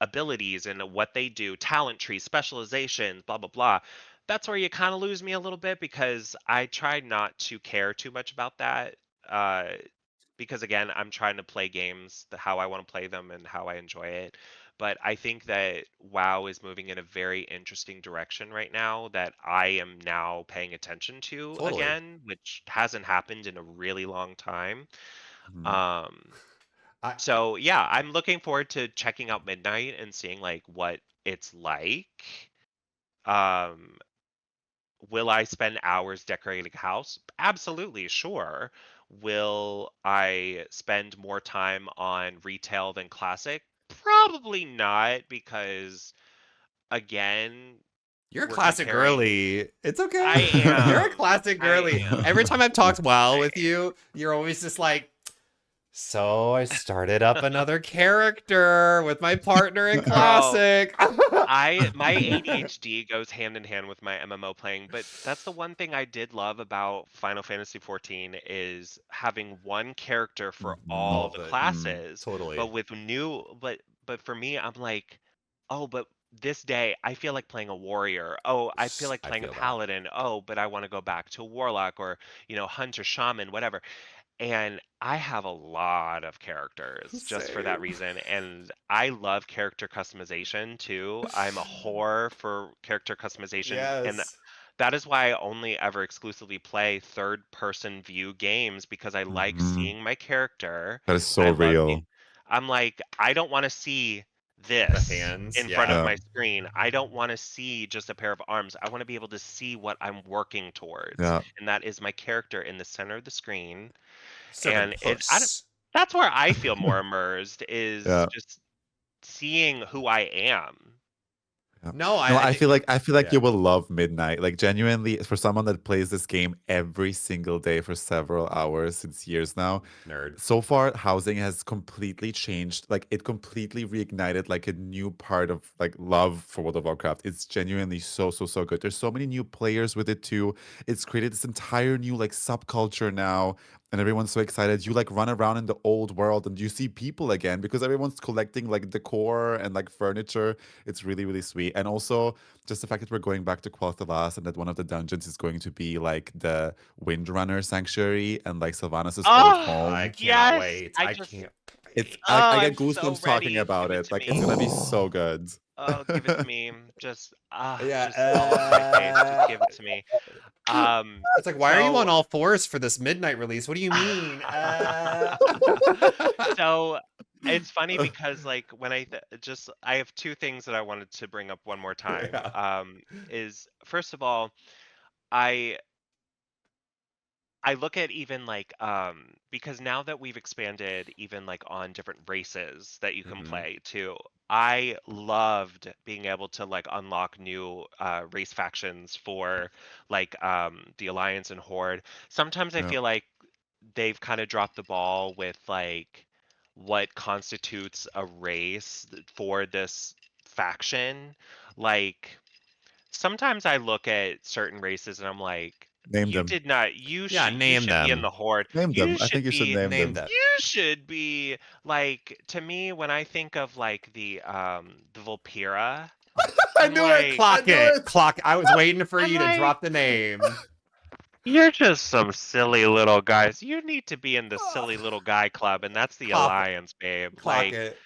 abilities and what they do, talent trees, specializations, blah blah blah. That's where you kind of lose me a little bit because I try not to care too much about that. Uh, because again, I'm trying to play games how I want to play them and how I enjoy it. But I think that WoW is moving in a very interesting direction right now that I am now paying attention to Totally. again, which hasn't happened in a really long time. Mhm. Um, I so yeah, I'm looking forward to checking out Midnight and seeing like what it's like. Um, will I spend hours decorating a house? Absolutely, sure. Will I spend more time on retail than classic? Probably not, because again, You're a we're classic comparing. girly. It's okay. I You're a am. classic I girly. am. Every time I've talked WoW I with you, you're always just like, so I started up another character with my partner in Girl, classic. my ADHD goes hand in hand with my MMO playing, but that's the one thing I did love about Final Fantasy 14 is having one character for Mhm. all All the the classes. But totally. with new but for me, I'm like, oh, but this day I feel like playing a warrior. Oh, I feel like I playing a feel that. paladin. Oh, but I want to go back to warlock or, hunter, shaman, whatever. And I have a lot of characters just for that Same. reason. And I love character customization too. I'm a whore for character customization. And Yes. that is why I only ever exclusively play third person view games because I like Mhm. seeing my character. That is so I love being, real. I'm like, I don't want to see The this hands. in front of Yeah. Yeah. my screen. I don't want to see just a pair of arms. I want to be able to see what I'm working towards. Yeah. And that is my character in the center of the screen, Serving and I don't, puss. that's where I feel more immersed is Yeah. just seeing who I am. Yeah. No, No, I think I feel like yeah. you will love Midnight. Like genuinely, for someone that plays this game every single day for several hours since years now, Nerd. so far housing has completely changed. Like it completely reignited like a new part of like love for World of Warcraft. It's genuinely so good. There's so many new players with it too. It's created this entire new like subculture now. And everyone's so excited. You like run around in the old world and you see people again because everyone's collecting like decor and like furniture. It's really sweet. And also just the fact that we're going back to Quel'Thalas and that one of the dungeons is going to be like the Windrunner Sanctuary and like Sylvanas's old Oh, I home. cannot yes. wait. I I just, can't It's wait. I I'm get so goosebumps talking ready. about Give it it. to Like it's gonna me. be so Oh. good. Oh, give it to me. Yeah. Just all over my face. Just give it to me. It's like, why are you on So, all fours for this midnight release? What do you mean? so it's funny because like when I have two things that I wanted to bring up one more time. Yeah. Is first of all, I I look at even like because now that we've expanded even like on different races that you can Hmm. play too, I loved being able to like unlock new race factions for like the Alliance and Horde. Sometimes I Yeah. feel like they've kind of dropped the ball with like what constitutes a race for this faction. Like sometimes I look at certain races and I'm like, Name them. Yeah, you name should be in the them. horde. Name them. I think you should name Name them. them. You should be like to me when I think of like the Volpira, I I'm knew it. like I Clock knew it. it. Clock. I was waiting for I'm you to like drop the name. you're just some silly little guys. You need to be in the silly little guy club, and that's the Clock. alliance, babe. Clock Like it.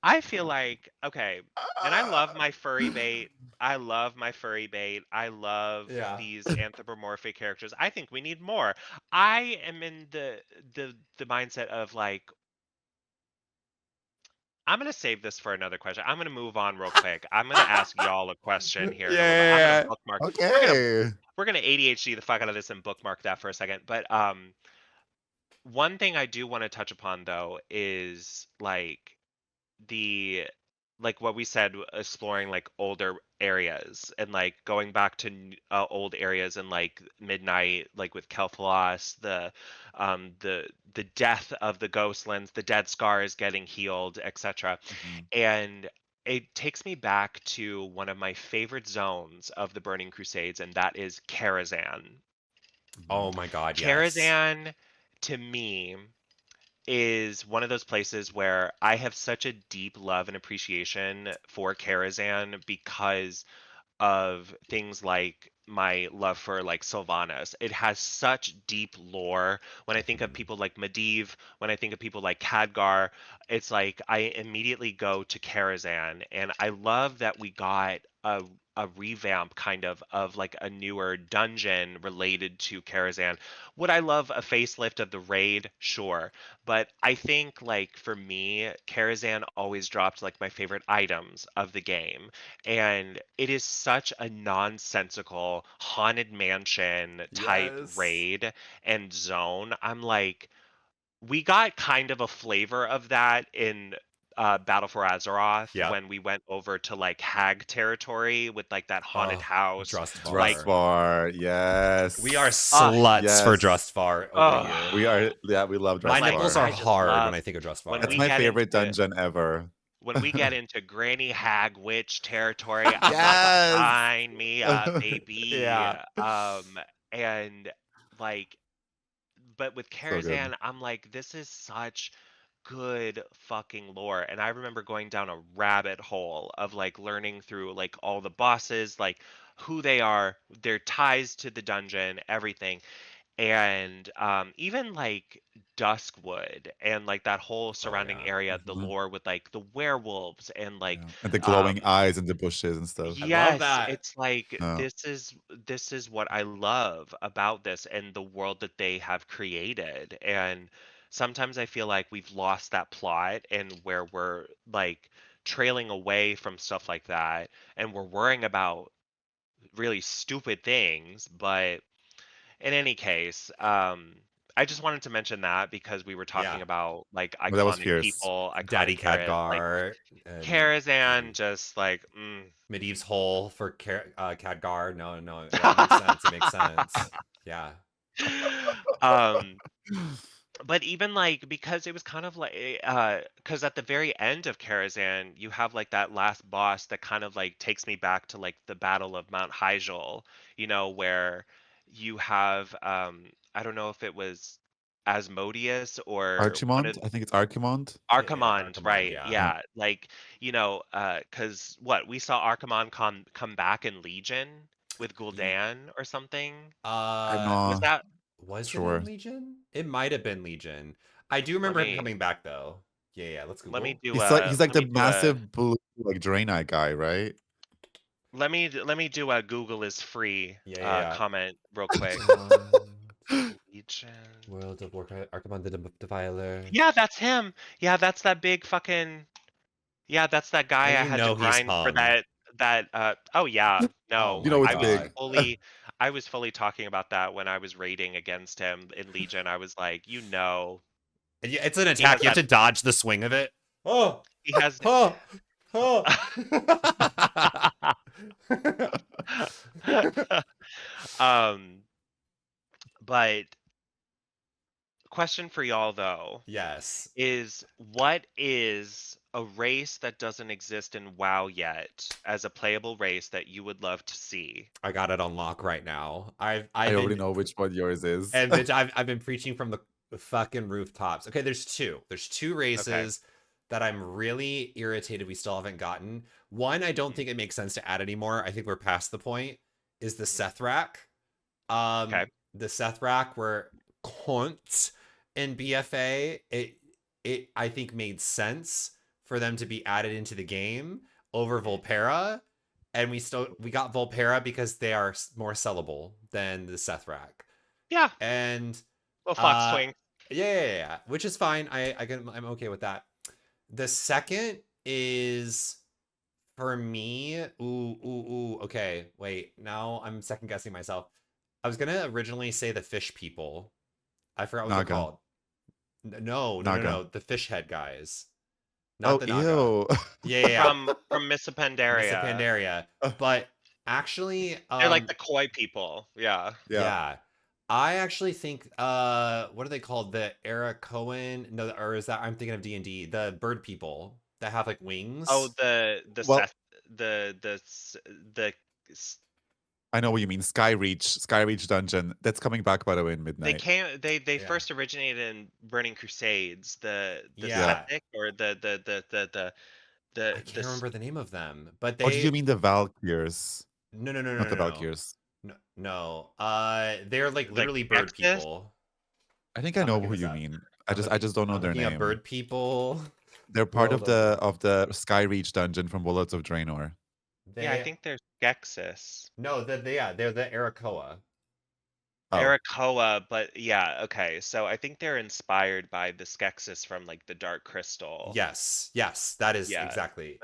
I feel like okay, and I love my furry bait. I love my furry bait. I love Yeah. these anthropomorphic characters. I think we need more. I am in the mindset of like I'm gonna save this for another question. I'm gonna move on real quick. I'm gonna ask y'all a question here in a little bit. I'm gonna Yeah. bookmark. We're gonna Okay. we're gonna ADHD the fuck out of this and bookmark that for a second. But one thing I do want to touch upon though is the like what we said, exploring like older areas and like going back to old areas and like midnight, like with Kel'Thas, the death of the ghostlands, the dead scar is getting healed, etc. Mhm. And it takes me back to one of my favorite zones of the Burning Crusades, and that is Karazhan. Oh Mhm. my God, yes. Karazhan, to me, is one of those places where I have such a deep love and appreciation for Karazhan because of things like my love for like Sylvanas. It has such deep lore. When I think of Mhm. people like Medivh, when I think of people like Khadgar, it's like I immediately go to Karazhan, and I love that we got a revamp kind of like a newer dungeon related to Karazhan. Would I love a facelift of the raid? Sure. But I think like for me, Karazhan always dropped like my favorite items of the game. And it is such a nonsensical haunted mansion type Yes. raid and zone. I'm like, we got kind of a flavor of that in Battle for Azeroth Yep. when we went over to like Hag territory with like that haunted Oh, house. Like, Drustvar, We are yes. ah, sluts for Yes. Drustvar over here. We ugh. are, yeah, we love But My like, nipples Drustvar. are I just hard when love I think of when That's we Drustvar. my get favorite into dungeon ever. when we get into Granny Hag Witch territory. I'm like, Yes. sign me up, baby. Yeah. And like, but with So good. Karazhan, I'm like, this is such good fucking lore. And I remember going down a rabbit hole of like learning through like all the bosses, like who they are, their ties to the dungeon, everything. And even like Duskwood and like that whole Oh surrounding yeah. area, the Mhm. lore with like the werewolves and like Yeah. And the glowing um eyes in the bushes and stuff. I love yes, that. it's like Yeah. this is what I love about this and the world that they have created. And sometimes I feel like we've lost that plot and where we're like trailing away from stuff like that and we're worrying about really stupid things. But in any case, I just wanted to mention that because we were Yeah. talking about like But that was iconic fierce. people, Daddy iconic characters, like Khadgar and Karazhan, just like Medivh's hole for Khadgar. No, no, yeah, it makes sense. It makes sense. Yeah. um but even like because it was kind of like because at the very end of Karazhan you have like that last boss that kind of like takes me back to like the battle of Mount Hyjal, where you have I don't know if it was Asmodeus or one Archimond? of I think it's Archimond. Yeah, Archimonde, Archimonde, right? yeah. Yeah. Yeah, like because what we saw Archimonde come back in Legion with Ye- Gul'dan or something. I'm Was not that? Was it in sure. Legion? It might have been Legion. I do Let remember him me coming back though. Yeah, yeah, let's let me Google. do He's like a he's like let the me do a massive blue like Draenei guy, right? let me do a Google is free Yeah, yeah, comment real yeah. quick. Archimond, Legion. World of Warcraft, Archimond the Defiler. Yeah, that's him. Yeah, that's that big fucking. Yeah, that's that guy And I you had to know he's grind for hung. that. Oh yeah, Oh no, You my know it's I was big. god. fully. I was fully talking about that when I was raiding against him in Legion. I was like, And it's an he has attack. You have that. to dodge the swing of it. Oh, He has. oh, oh. um, but question for y'all though Yes, is what is a race that doesn't exist in WoW yet as a playable race that you would love to see? I got it on lock right now. I I've already been know which one yours is. and bitch, I've been preaching from the fucking rooftops. Okay, there's two. There's two Okay. races that I'm really irritated we still haven't gotten. One, I don't Mhm, think it makes sense to add anymore. I think we're past the point. Is the mhm. Sethrak. Okay. The Sethrak were cunts in BFA. It I think made sense for them to be added into the game over Mhm. Volpera, and we got Volpera because they are more sellable than the Sethrak. Yeah. And Little fox uh twing. yeah, which is fine. I'm okay with that. The second is for me. Ooh. Okay, wait. Now I'm second guessing myself. I was gonna originally say the fish people. I forgot what they're Naga. called. No. Naga. The fish head guys, not Oh, the Naga. ew. Yeah. From Miss Missa Pandaria. Pandaria. But actually, They're like the koi people. Yeah. Yeah. yeah. I actually think what are they called? The Era Cohen? No, or is that I'm thinking of D&D, the bird people that have like Oh, wings. the Well, Seth the s- I know what you mean. Skyreach dungeon. That's coming back by the way in they midnight. came they Yeah. first originated in Burning Crusades. The Yeah. Yeah. Sethic or I the can't remember the name of them, but Or did you they mean the Valkyrs? no no no no Not the no no Valkyrs. no no. They're like like literally bird Nexus. people. I think I I'm know looking who this you up. mean. I just don't know I'm their looking up name. bird people. They're part World of of the Warcraft. of the Skyreach dungeon from Warlords of Draenor. Yeah, I They think they're Skeksis. no, they're the Arakoa. Oh, Arakoa, but yeah, okay. So I think they're inspired by the Skeksis from like the Dark Crystal. Yes, yes, that is Yeah. exactly.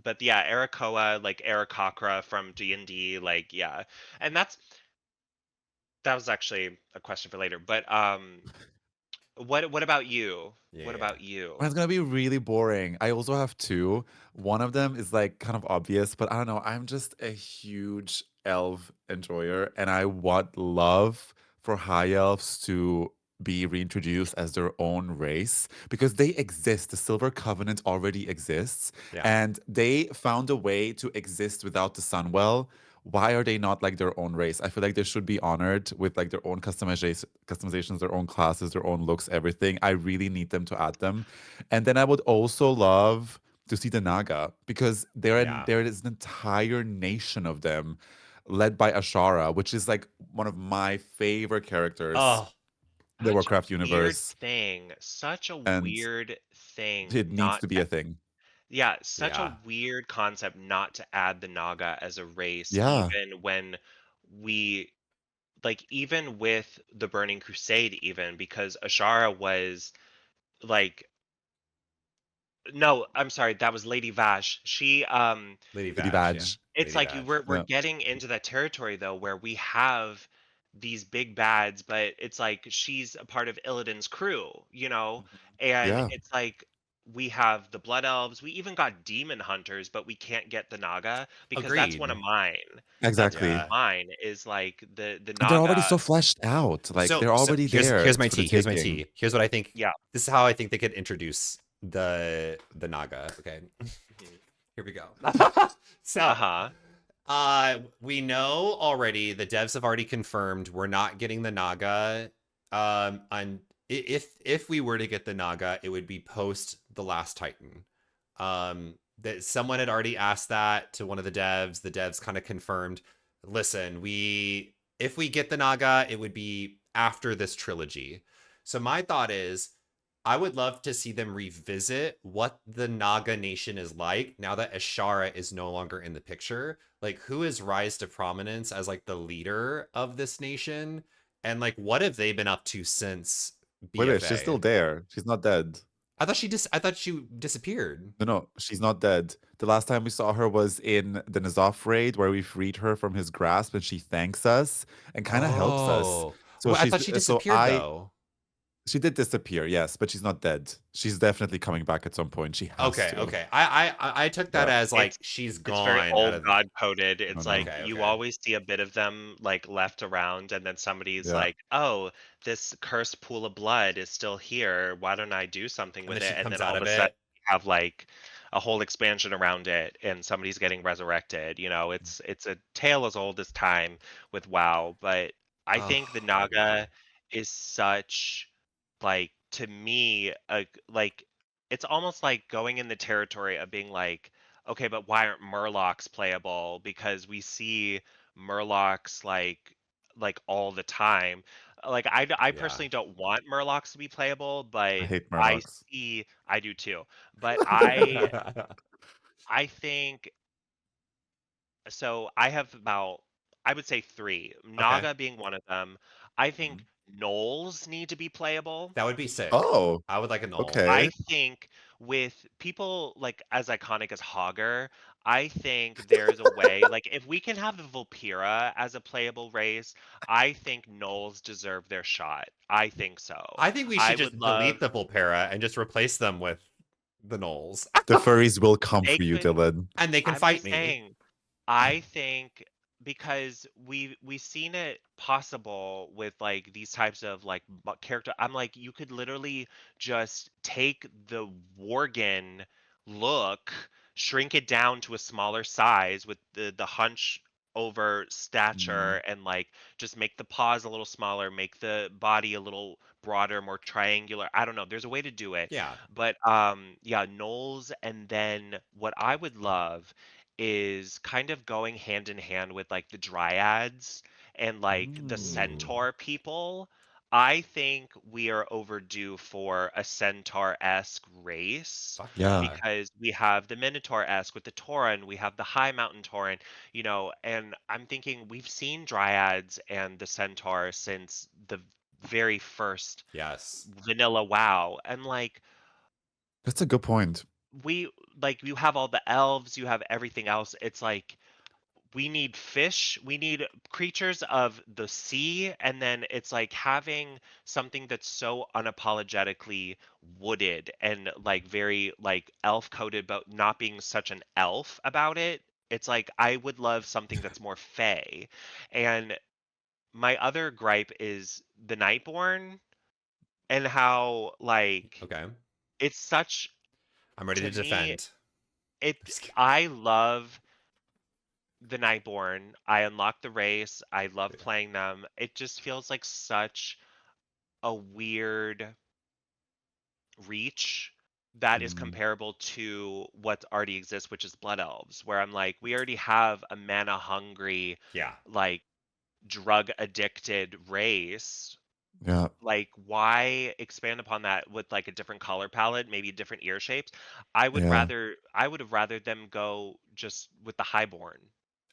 But yeah, Arakoa, like Aarakocra from D&D, like yeah. And that was actually a question for later. But what about you? What Yeah. about you? it's gonna be really boring. I also have two. One of them is like kind of obvious, but I don't know. I'm just a huge elf enjoyer, and I would love for high elves to be reintroduced as their own race because they exist. The Silver Covenant already exists, Yeah. and they found a way to exist without the Sunwell. Why are they not like their own race? I feel like they should be honored with like their own customizations, their own classes, their own looks, everything. I really need them to add them. And then I would also love to see the Naga because Yeah. there is an entire nation of them led by Ashara, which is like one of my favorite characters Oh, in the Such a Warcraft weird universe. thing. Such a And weird thing it needs not to be to, a thing. yeah, such a yeah. weird concept not to add the Naga as a race, Yeah. even when we like even with the Burning Crusade, even because Ashara was like no, I'm sorry, that was Lady Vash. She Lady Lady Vag, yeah. Badge. it's Lady like Vag. we're Yeah. getting into that territory though where we have these big bads, but it's like she's a part of Illidan's crew, you know? Mhm. And Yeah. it's like we have the Blood Elves, we even got Demon Hunters, but we can't get the Naga because that's one of Agreed. mine. That's one of Exactly. Yeah. mine is like the And they're already Naga. so fleshed out. Like So they're so already there here's my for the tea. Here's my taking. tea. Here's what I think. Yeah. This is how I think they could introduce the Naga. Okay. Mhm. Here we go. So Uh-huh. we know already, the devs have already confirmed we're not getting the Naga. On if we were to get the Naga, it would be post the last Titan. That someone had already asked that to one of the devs. The devs kind of confirmed, listen, we if we get the Naga, it would be after this trilogy. So my thought is I would love to see them revisit what the Naga Nation is like now that Ashara is no longer in the picture. Like, who has rise to prominence as like the leader of this nation? And like, what have they been up to since Wait, she's still BFA? there. She's not dead. I thought she disappeared. No, no, she's not dead. The last time we saw her was in the N'Zoth raid where we freed her from his grasp and she thanks us and kind of helps us. Oh, So well, I she's thought she so disappeared I though. she did disappear, yes, but she's not dead. She's definitely coming back at some point. She has Okay, to. okay. I took that Yeah. as like It's she's it's very gone out old of. god coded. No, It's like no. Okay, you okay. always see a bit of them like left around, and then somebody's Yeah. like, "Oh, this cursed pool of blood is still here. Why don't I do something And then with she it?" And comes then out all of of a sudden it. you have like a whole expansion around it, and somebody's getting resurrected. It's a tale as old as time with WoW. But I think the Oh, I Naga know. is such like to me like it's almost like going in the territory of being like okay, but why aren't Murlocs playable? Because we see Murlocs like all the time. Like I Yeah. personally don't want Murlocs to be playable, I but hate I Murlocs. see I do too. But I think so I have about I would say 3. Okay. Naga being one of them. I Mhm. think Gnolls need to be playable. That would be sick. Oh, I would like a null. I okay. think with people like as iconic as Hogger, I think there's a way, like if we can have the Vulpira as a playable race, I think Gnolls deserve their shot. I think so. I think we I should would just delete love the Volpera and just replace them with the Knolls. The furries will come they for you, could Dylan. And they can I'm fight just me. saying, I think because we've seen it possible with like these types of like character. I'm like, you could literally just take the Worgen look, shrink it down to a smaller size with the hunch over Mm. stature and like just make the paws a little smaller, make the body a little broader, more triangular. I don't know. There's a way to do it. Yeah. But yeah, Knowles and then what I would love is kind of going hand in hand with like the dryads and like the Ooh. centaur people. I think we are overdue for a centaur-esque race Fuck Yeah. yeah. because we have the minotaur-esque with the tauren, we have the high mountain tauren, and I'm thinking we've seen dryads and the centaur since the very first Yes. vanilla WoW, and like That's a good point. we you have all the elves, you have everything else. It's like we need fish, we need creatures of the sea, and then it's like having something that's so unapologetically wooded and like very like elf coded, but not being such an elf about it. It's like I would love something that's more fey. And my other gripe is the Nightborn and how like Okay. it's such I'm ready to to me defend. it Just kidding. I love the Nightborn. I unlocked the race. I love Yeah. playing them. It just feels like such a weird reach that is Mm, comparable to what already exists, which is Blood Elves, where I'm like, we already have a mana hungry, Yeah. like drug addicted race. yeah. Like, why expand upon that with like a different color palette, maybe different ear shapes? Yeah. I would have rather them go just with the Highborn.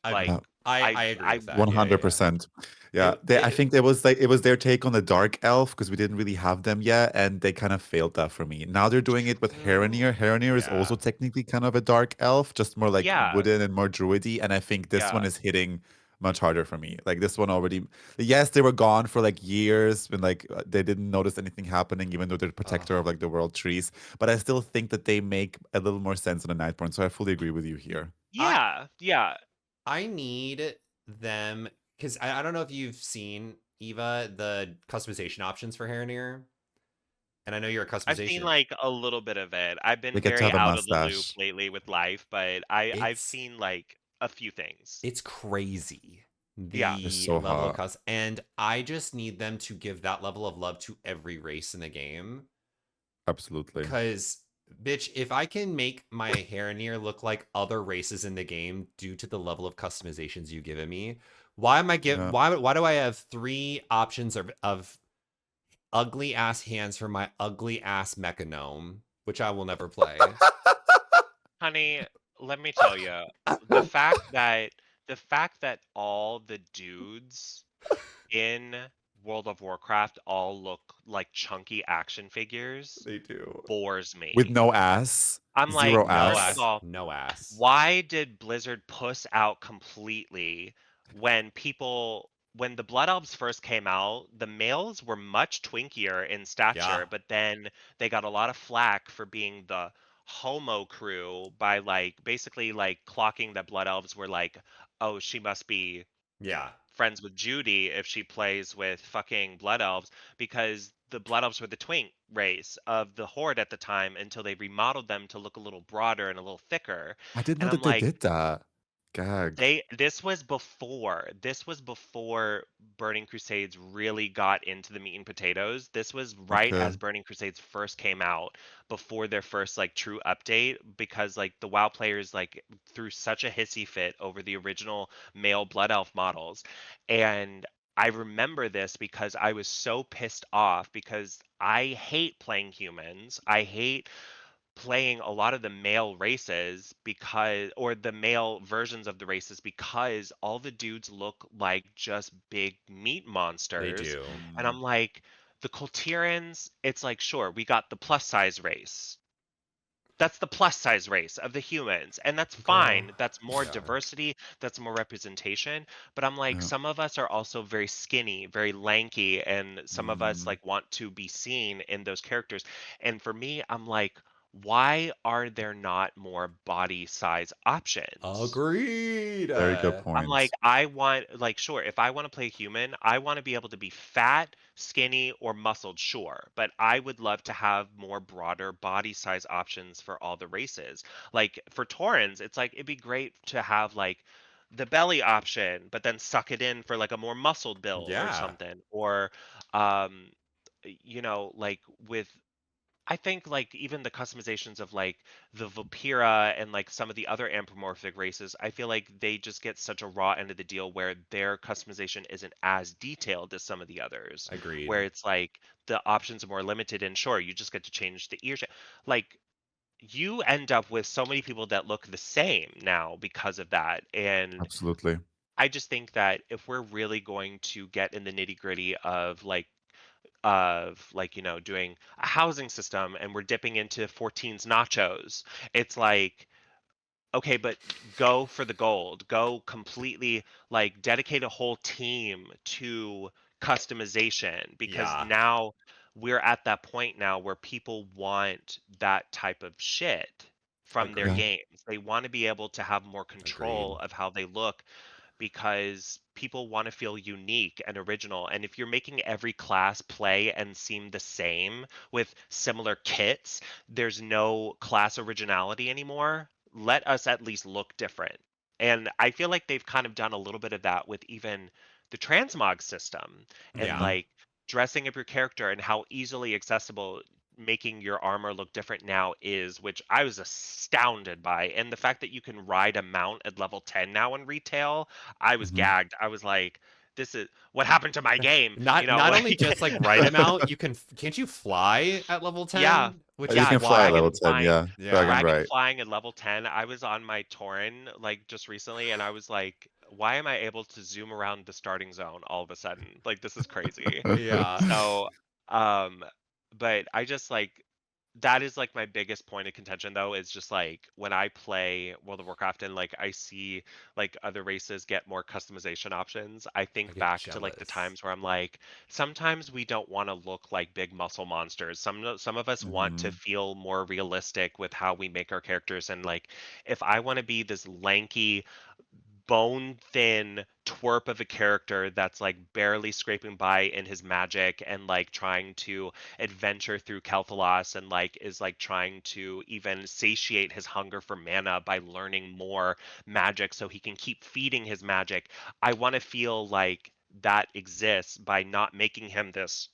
Like, Agreed. Yeah. I agree I with that. Yeah, yeah, yeah. 100%. Yeah, It, I it think it was like it was their take on the dark elf because we didn't really have them yet, and they kind of failed that for me. Now they're doing it with Heronir. true. Heronir is also yeah. technically kind of a dark elf, just more like Yeah, wooden and more druidy. And I think this one yeah. is hitting much harder for me. Like this one already, yes, they were gone for like years, and like they didn't notice anything happening, even though they're Oh, protector of like the world trees. But I still think that they make a little more sense on the Nightborn. So I fully agree with you here. I Yeah, yeah. I need them because I don't know if you've seen Eva the customization options for Hairnier, and I know you're a I've seen, customization. like, a little bit of it. I've They been get to very have a out of the loop mustache. lately with life, but I've It's seen, like, a few things. it's crazy Yeah. They're the so level of hot. custom, and I just need them to give that level of love to every race in the game. Absolutely. Because, bitch, if I can make my Hairnier look like other races in the game due to the level of customizations you've given me, why am I give Yeah. why do I have three options of ugly ass hands for my ugly ass mechanome, which I will never play? Honey, let me tell you, the fact that all the dudes in World of Warcraft all look like chunky action figures They do. bores With me. no ass, I'm like, zero No first of ass. ass. all, No ass. why did Blizzard puss out completely when the Blood Elves first came out, the males were much twinkier in Yeah. stature, but then they got a lot of flack for being the homo crew by like basically like clocking that Blood Elves were like, oh, she must be Yeah. friends with Judy if she plays with fucking Blood Elves because the Blood Elves were the twink race of the Horde at the time until they remodeled them to look a little broader and a little thicker. I didn't know And I'm that they like, did that. Gag. this was before Burning Crusades really got into the meat and potatoes. This was right Okay. as Burning Crusades first came out, before their first like true update, because like the WoW players like threw such a hissy fit over the original male Blood Elf models. And I remember this because I was so pissed off because I hate playing humans. I hate playing a lot of the male races because or the male versions of the races because all the dudes look like just big meat They monsters. do. And Mm, I'm like, the Kultirans, it's like, sure, we got the plus size race. That's the plus size race of the humans, and that's Girl. fine. That's more Yeah. diversity, that's more representation. But I'm like, yeah. some of us are also very skinny, very lanky, and some of us Mm. like want to be seen in those characters. And for me, I'm like, why are there not more body size options? Agreed. Very good I'm like, point. I want, like, sure, if I want to play human, I want to be able to be fat, skinny, or muscled, sure. But I would love to have more broader body size options for all the races. Like for Taurens, it's like it'd be great to have like the belly option, but then suck it in for like a more muscled build or Yeah. something. Or, um, like with I think like even the customizations of like the Vampira and like some of the other anthropomorphic races, I feel like they just get such a raw end of the deal where their customization isn't as detailed as some of the others, where Agreed. it's like the options are more limited and sure, you just get to change the ear shape. Like you end up with so many people that look the same now because of that. And Absolutely. I just think that if we're really going to get in the nitty gritty of doing a housing system and we're dipping into 14's nachos, it's like okay, but go for the gold, go completely like dedicate a whole team to customization because Yeah. now we're at that point now where people want that type of shit from their Yeah. Agreed. games. They want to be able to have more Agreed. control of how they look because people want to feel unique and original. And if you're making every class play and seem the same with similar kits, there's no class originality anymore. Let us at least look different. And I feel like they've kind of done a little bit of that with even the transmog system and Yeah. Mhm. like dressing up your character and how easily accessible making your armor look different now is, which I was astounded by. And the fact that you can ride a mount at level 10 now in retail, I was Mhm. gagged. I was like, this is what happened to my game, Not only like just like write them out, you can can't you fly at level yeah. 10? Which You is Yeah, can fly at level wild. 10, yeah. Dragon Yeah. dragon right. flying at level 10. I was on my Tauren like just recently and I was like, why am I able to zoom around the starting zone all of a sudden? Like this is crazy. Yeah. So, um, but I just like that is like my biggest point of contention though is just like when I play World of Warcraft and like I see like other races get more customization options, I I think get back to like the jealous. times where I'm like, sometimes we don't want to look like big muscle monsters. Some of us want to Mhm. feel more realistic with how we make our characters and like if I want to be this lanky bone thin twerp of a character that's like barely scraping by in his magic and like trying to adventure through Kel'Thuzos and like is like trying to even satiate his hunger for mana by learning more magic so he can keep feeding his magic. I want to feel like that exists by not making him this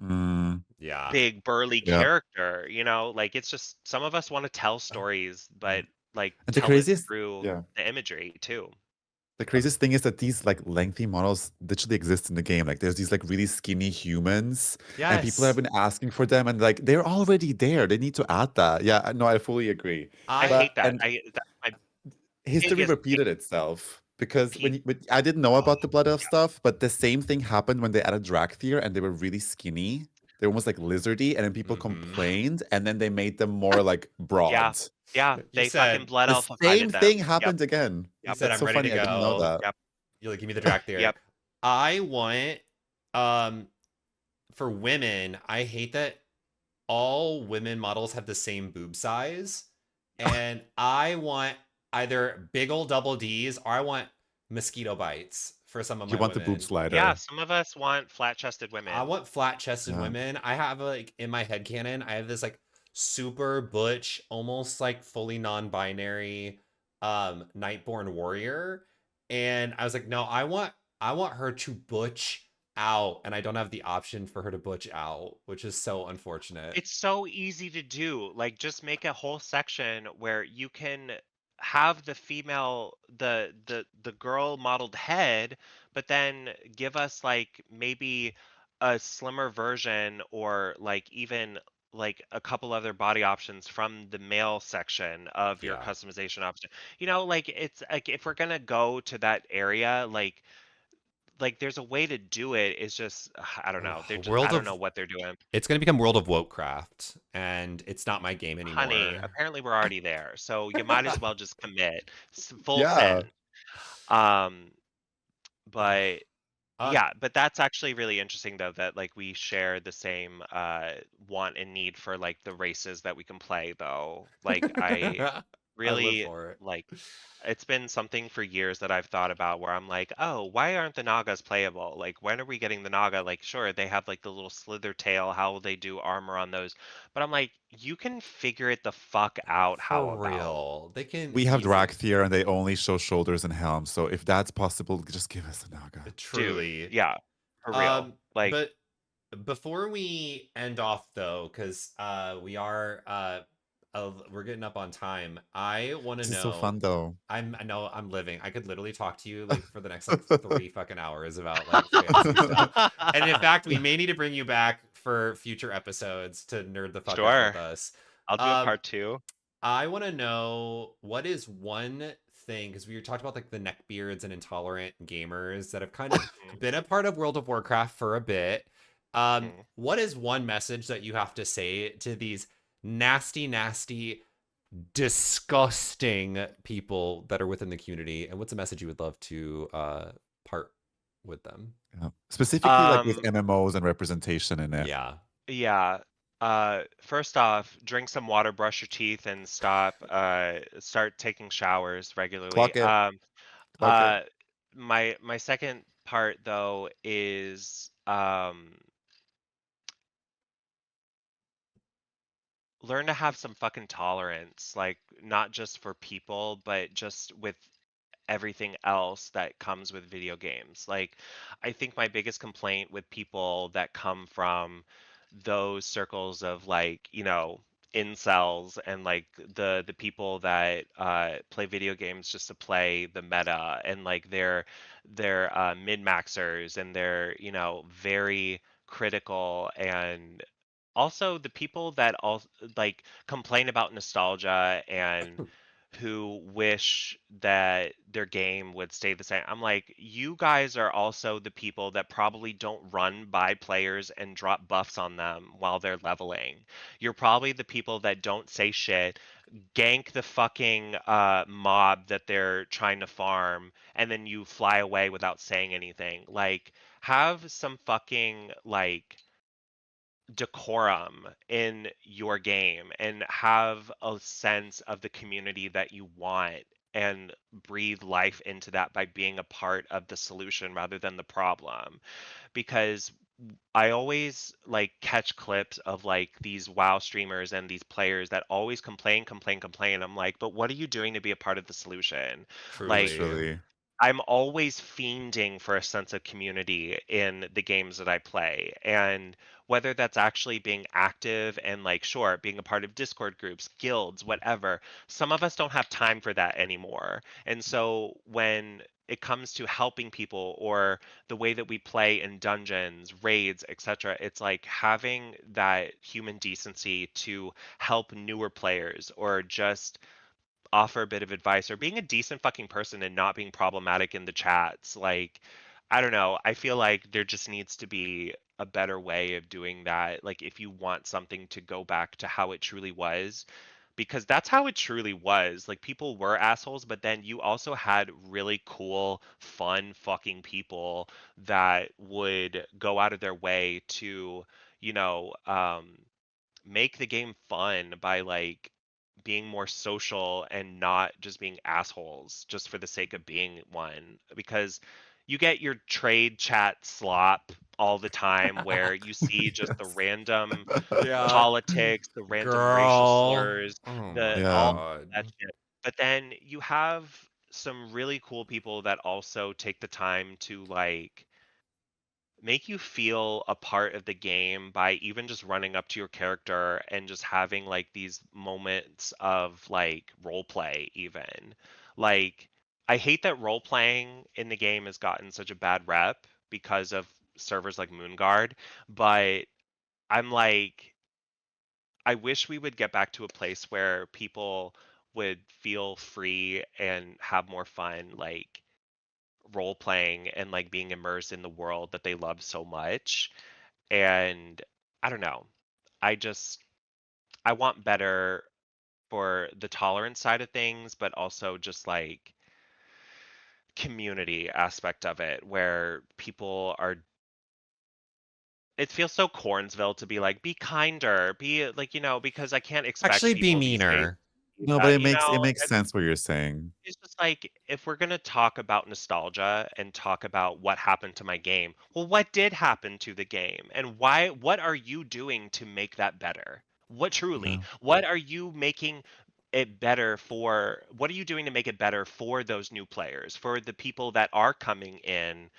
Mm, Yeah. big burly yeah. character, like it's just some of us want to tell stories but like And the tell it craziest through yeah. the imagery too. The craziest thing is that these like lengthy models literally exist in the game. Like there's these like really skinny humans, and people have Yes. been asking for them, and like they're already there. They need to add that. Yeah, no, I fully agree. I I hate But that. and That's my history biggest repeated itself because peeve. when I didn't know Oh, about the Blood Elf yeah. stuff, but the same thing happened when they added Dragthyr and they were really skinny. They're almost like lizardy, and then people mhm. complained, and then they made them more like Yeah. broad. Yeah. You They fucking said blood The elfified same them. thing Yep. happened again. you Yep. said That's I'm so ready to funny. I didn't know go. that. Yep. You like give me the track there. Yep. I want um for women, I hate that all women models have the same boob size. And I want either big old double D's or I want mosquito bites for some of You my want the boob women. Yeah. slider. Some of us want flat-chested I women. want flat chested Yeah. women. I have like in my head canon, I have this like super butch, almost like fully non-binary Nightborn warrior. And I was like, no, I want her to butch out, and I don't have the option for her to butch out, which is so unfortunate. It's so easy to do. Like, just make a whole section where you can have the female, the girl modeled head, but then give us like maybe a slimmer version or like even like a couple other body options from the male section of your Yeah. customization option. Like it's like if we're gonna go to that area, like there's a way to do it. It's just I don't know. They're Ugh, just I don't know what they're doing. It's going to become World of Warcraft, and it's not my game Honey, anymore. apparently we're already there, so you might as well just commit. Full Yeah. send. Um, but uh, yeah, but that's actually really interesting though that like we share the same want and need for like the races that we can play though. Like I I live really for it. like it's been something for years that I've thought about where I'm like, oh, why aren't the Nagas playable? Like, when are we getting the Naga? Like, sure, they have like the little slither tail, how will they do armor on those? But I'm like, you can figure it the fuck out. How For about? real. They can We have easily. Dragthyr and they only show shoulders and helm. So if that's possible, just give us a Naga. Dude, Truly. yeah, for real. Like, But Before we end off though, because we're getting up on time. I want to This is so know. fun though. I know I'm living. I could literally talk to you like for the next like 3 fucking hours about like fantasy stuff. And in fact, we may need to bring you back for future episodes to nerd the fuck out with Sure. us. I'll do a Um, part two. I want to know what is one thing, because we were talking about like the neckbeards and intolerant gamers that have kind of Mhm, been a part of World of Warcraft for a bit. mhm. What is one message that you have to say to these nasty, nasty, disgusting people that are within the community? And what's a message you would love to part with them? Yeah. Specifically, like with Um, MMOs and representation in it. Yeah, yeah. First off, drink some water, brush your teeth, and start taking showers regularly. Clock it. Clock it. Uh, my second part though is learn to have some fucking tolerance, like not just for people, but just with everything else that comes with video games. Like, I think my biggest complaint with people that come from those circles of like, incels and like the people that play video games just to play the meta and like they're min-maxers and they're, very critical and also the people that all like complain about nostalgia and who wish that their game would stay the same. I'm like, you guys are also the people that probably don't run by players and drop buffs on them while they're leveling. You're probably the people that don't say shit, gank the fucking mob that they're trying to farm, and then you fly away without saying anything. Like, have some fucking like decorum in your game and have a sense of the community that you want and breathe life into that by being a part of the solution rather than the problem because I always like catch clips of like these WoW streamers and these players that always complain, complain, complain. I'm like, but what are you doing to be a part of the solution? Like, truly. Literally. I'm always fiending for a sense of community in the games that I play. And whether that's actually being active and like, sure, being a part of Discord groups, guilds, whatever, some of us don't have time for that anymore. And so when it comes to helping people or the way that we play in dungeons, raids, etc., it's like having that human decency to help newer players or just offer a bit of advice or being a decent fucking person and not being problematic in the chats. Like, I don't know. I feel like there just needs to be a better way of doing that. Like, if you want something to go back to how it truly was, because that's how it truly was. Like, people were assholes, but then you also had really cool, fun fucking people that would go out of their way to, you know, um, make the game fun by like being more social and not just being assholes just for the sake of being one because you get your trade chat slop all the time where you see just the Yes. random Yeah, politics, the random racial girl. slurs, Oh the my all Yeah. god. that shit. But then you have some really cool people that also take the time to like make you feel a part of the game by even just running up to your character and just having like these moments of like role play even. Like I hate that role playing in the game has gotten such a bad rep because of servers like Moonguard, but I'm like I wish we would get back to a place where people would feel free and have more fun like role playing and like being immersed in the world that they love so much. And I don't know. I just I want better for the tolerance side of things, but also just like community aspect of it where people are it feels so Cornsville to be like, be kinder, be like, because I can't expect Actually, be people these days meaner. to do No, but that, it makes sense what you're saying. it's just like if we're gonna talk about nostalgia and talk about what happened to my game, well, what did happen to the game, and why? What are you doing to make that better? What truly? Yeah. What are you making it better for? What are you doing to make it better for those new players, for the people that are coming in?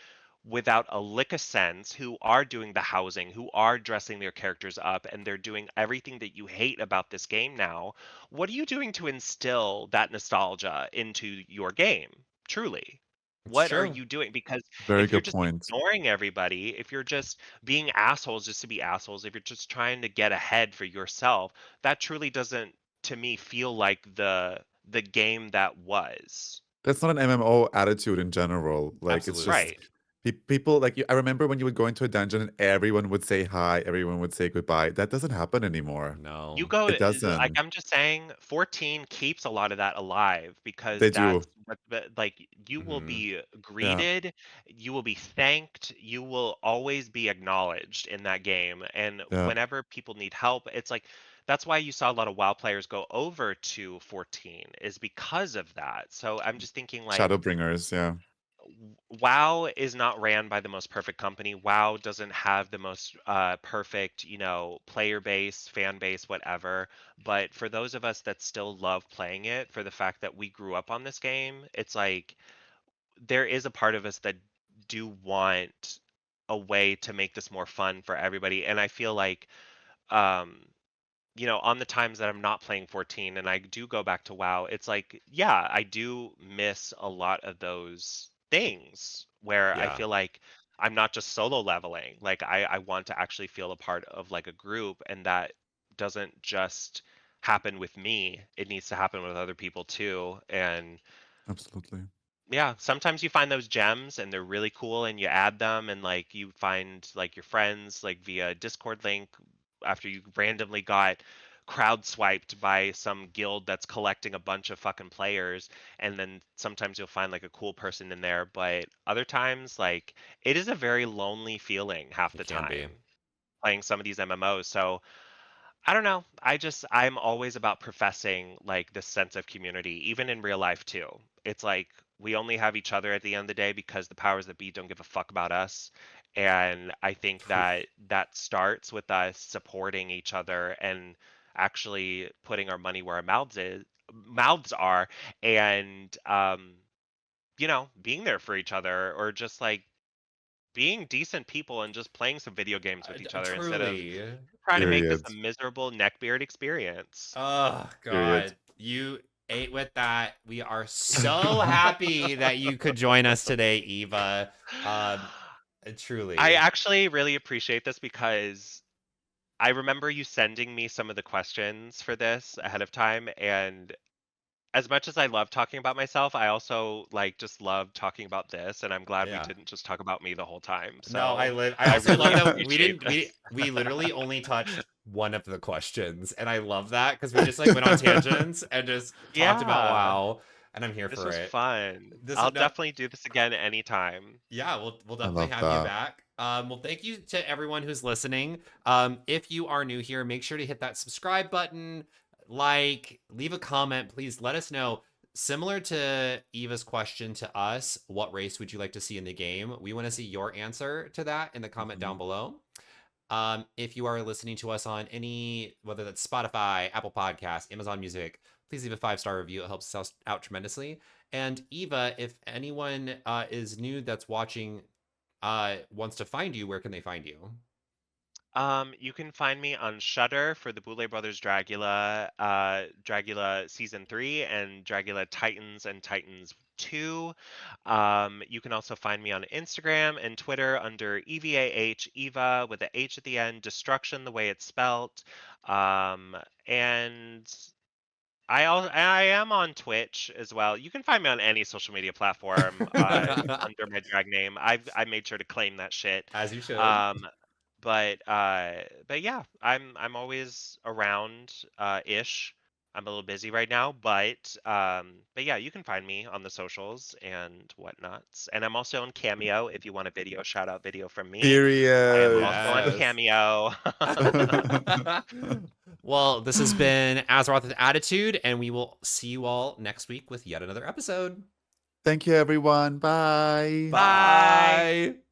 without a lick of sense, who are doing the housing, who are dressing their characters up, and they're doing everything that you hate about this game now. What are you doing to instill that nostalgia into your game? Truly. It's What are true. you doing? Because Very if you're good just point. ignoring everybody, if you're just being assholes just to be assholes, if you're just trying to get ahead for yourself, that truly doesn't, to me, feel like the game that was. That's not an MMO attitude in general. Like, it's Absolutely. just Right. people like I remember when you would go into a dungeon and everyone would say hi, everyone would say goodbye. That doesn't happen anymore. You No. go It like, doesn't. I'm just saying 14 keeps a lot of that alive because They do. that's what like, you will Hmm. be Yeah, greeted, you will be thanked, you will always be acknowledged in that game, and yeah, whenever people need help, it's like that's why you saw a lot of WoW players go over to 14 is because of that. So I'm just thinking like Shadowbringers. Yeah, WoW is not ran by the most perfect company. WoW doesn't have the most perfect, player base, fan base, whatever. But for those of us that still love playing it, for the fact that we grew up on this game, it's like there is a part of us that do want a way to make this more fun for everybody. And I feel like um, on the times that I'm not playing 14 and I do go back to WoW, it's like, yeah, I do miss a lot of those things where I Yeah. feel like I'm not just solo leveling. Like I want to actually feel a part of like a group, and that doesn't just happen with me. It needs to happen with other people too. And absolutely. yeah, sometimes you find those gems and they're really cool and you add them, and like you find like your friends like via Discord link after you randomly got crowd swiped by some guild that's collecting a bunch of fucking players, and then sometimes you'll find like a cool person in there, but other times like it is a very lonely feeling half It the can be. time playing some of these MMOs. So I don't know. I'm always about professing like this sense of community, even in real life too. It's like we only have each other at the end of the day because the powers that be don't give a fuck about us. And I think Oof. that that starts with us supporting each other and actually putting our money where our mouths are, and being there for each other, or just like being decent people and just playing some video games with each other instead of Truly. trying to make this Period. a miserable neckbeard experience. Oh Period. God. You ate with that. We are so happy that you could join us today, Eva. Um, I truly. actually really appreciate this because I remember you sending me some of the questions for this ahead of time, and as much as I love talking about myself, I also like just love talking about this, and I'm glad we Yeah. didn't just talk about me the whole time. No, So I I also really love that we appreciate didn't this. we literally only touched one of the questions, and I love that because we just like went on tangents and just talked about Yeah, WoW, and I'm here this for was it. fun. This I'll is no, definitely do this again anytime. yeah, we'll I definitely love have you that. back. Well, thank you to everyone who's listening. If you are new here, make sure to hit that subscribe button, like, leave a comment. Please let us know. Similar to Eva's question to us, what race would you like to see in the game? We want to see your answer to that in the comment down Mhm. below. If you are listening to us on any, whether that's Spotify, Apple Podcasts, Amazon Music, please leave a 5-star review. It helps us out tremendously. And Eva, if anyone is new that's watching, wants to find you, where can they find you? You can find me on Shudder for the Boulay Brothers Dragula, Dragula Season 3, and Dragula Titans and Titans 2. You can also find me on Instagram and Twitter under EVAH, Eva with the H at the end, Destruction, the way it's spelt. And I am on Twitch as well. You can find me on any social media platform under my drag name. I made sure to claim that shit. As you should. Um, but yeah, I'm always around ish. I'm a little busy right now, but yeah, you can find me on the socials and whatnots. And I'm also on Cameo if you want a video shout out video from me. I am Period. also on Yes. Cameo. Well, this has been Azeroth with Attitude, and we will see you all next week with yet another episode. Thank you, everyone. Bye. Bye. Bye.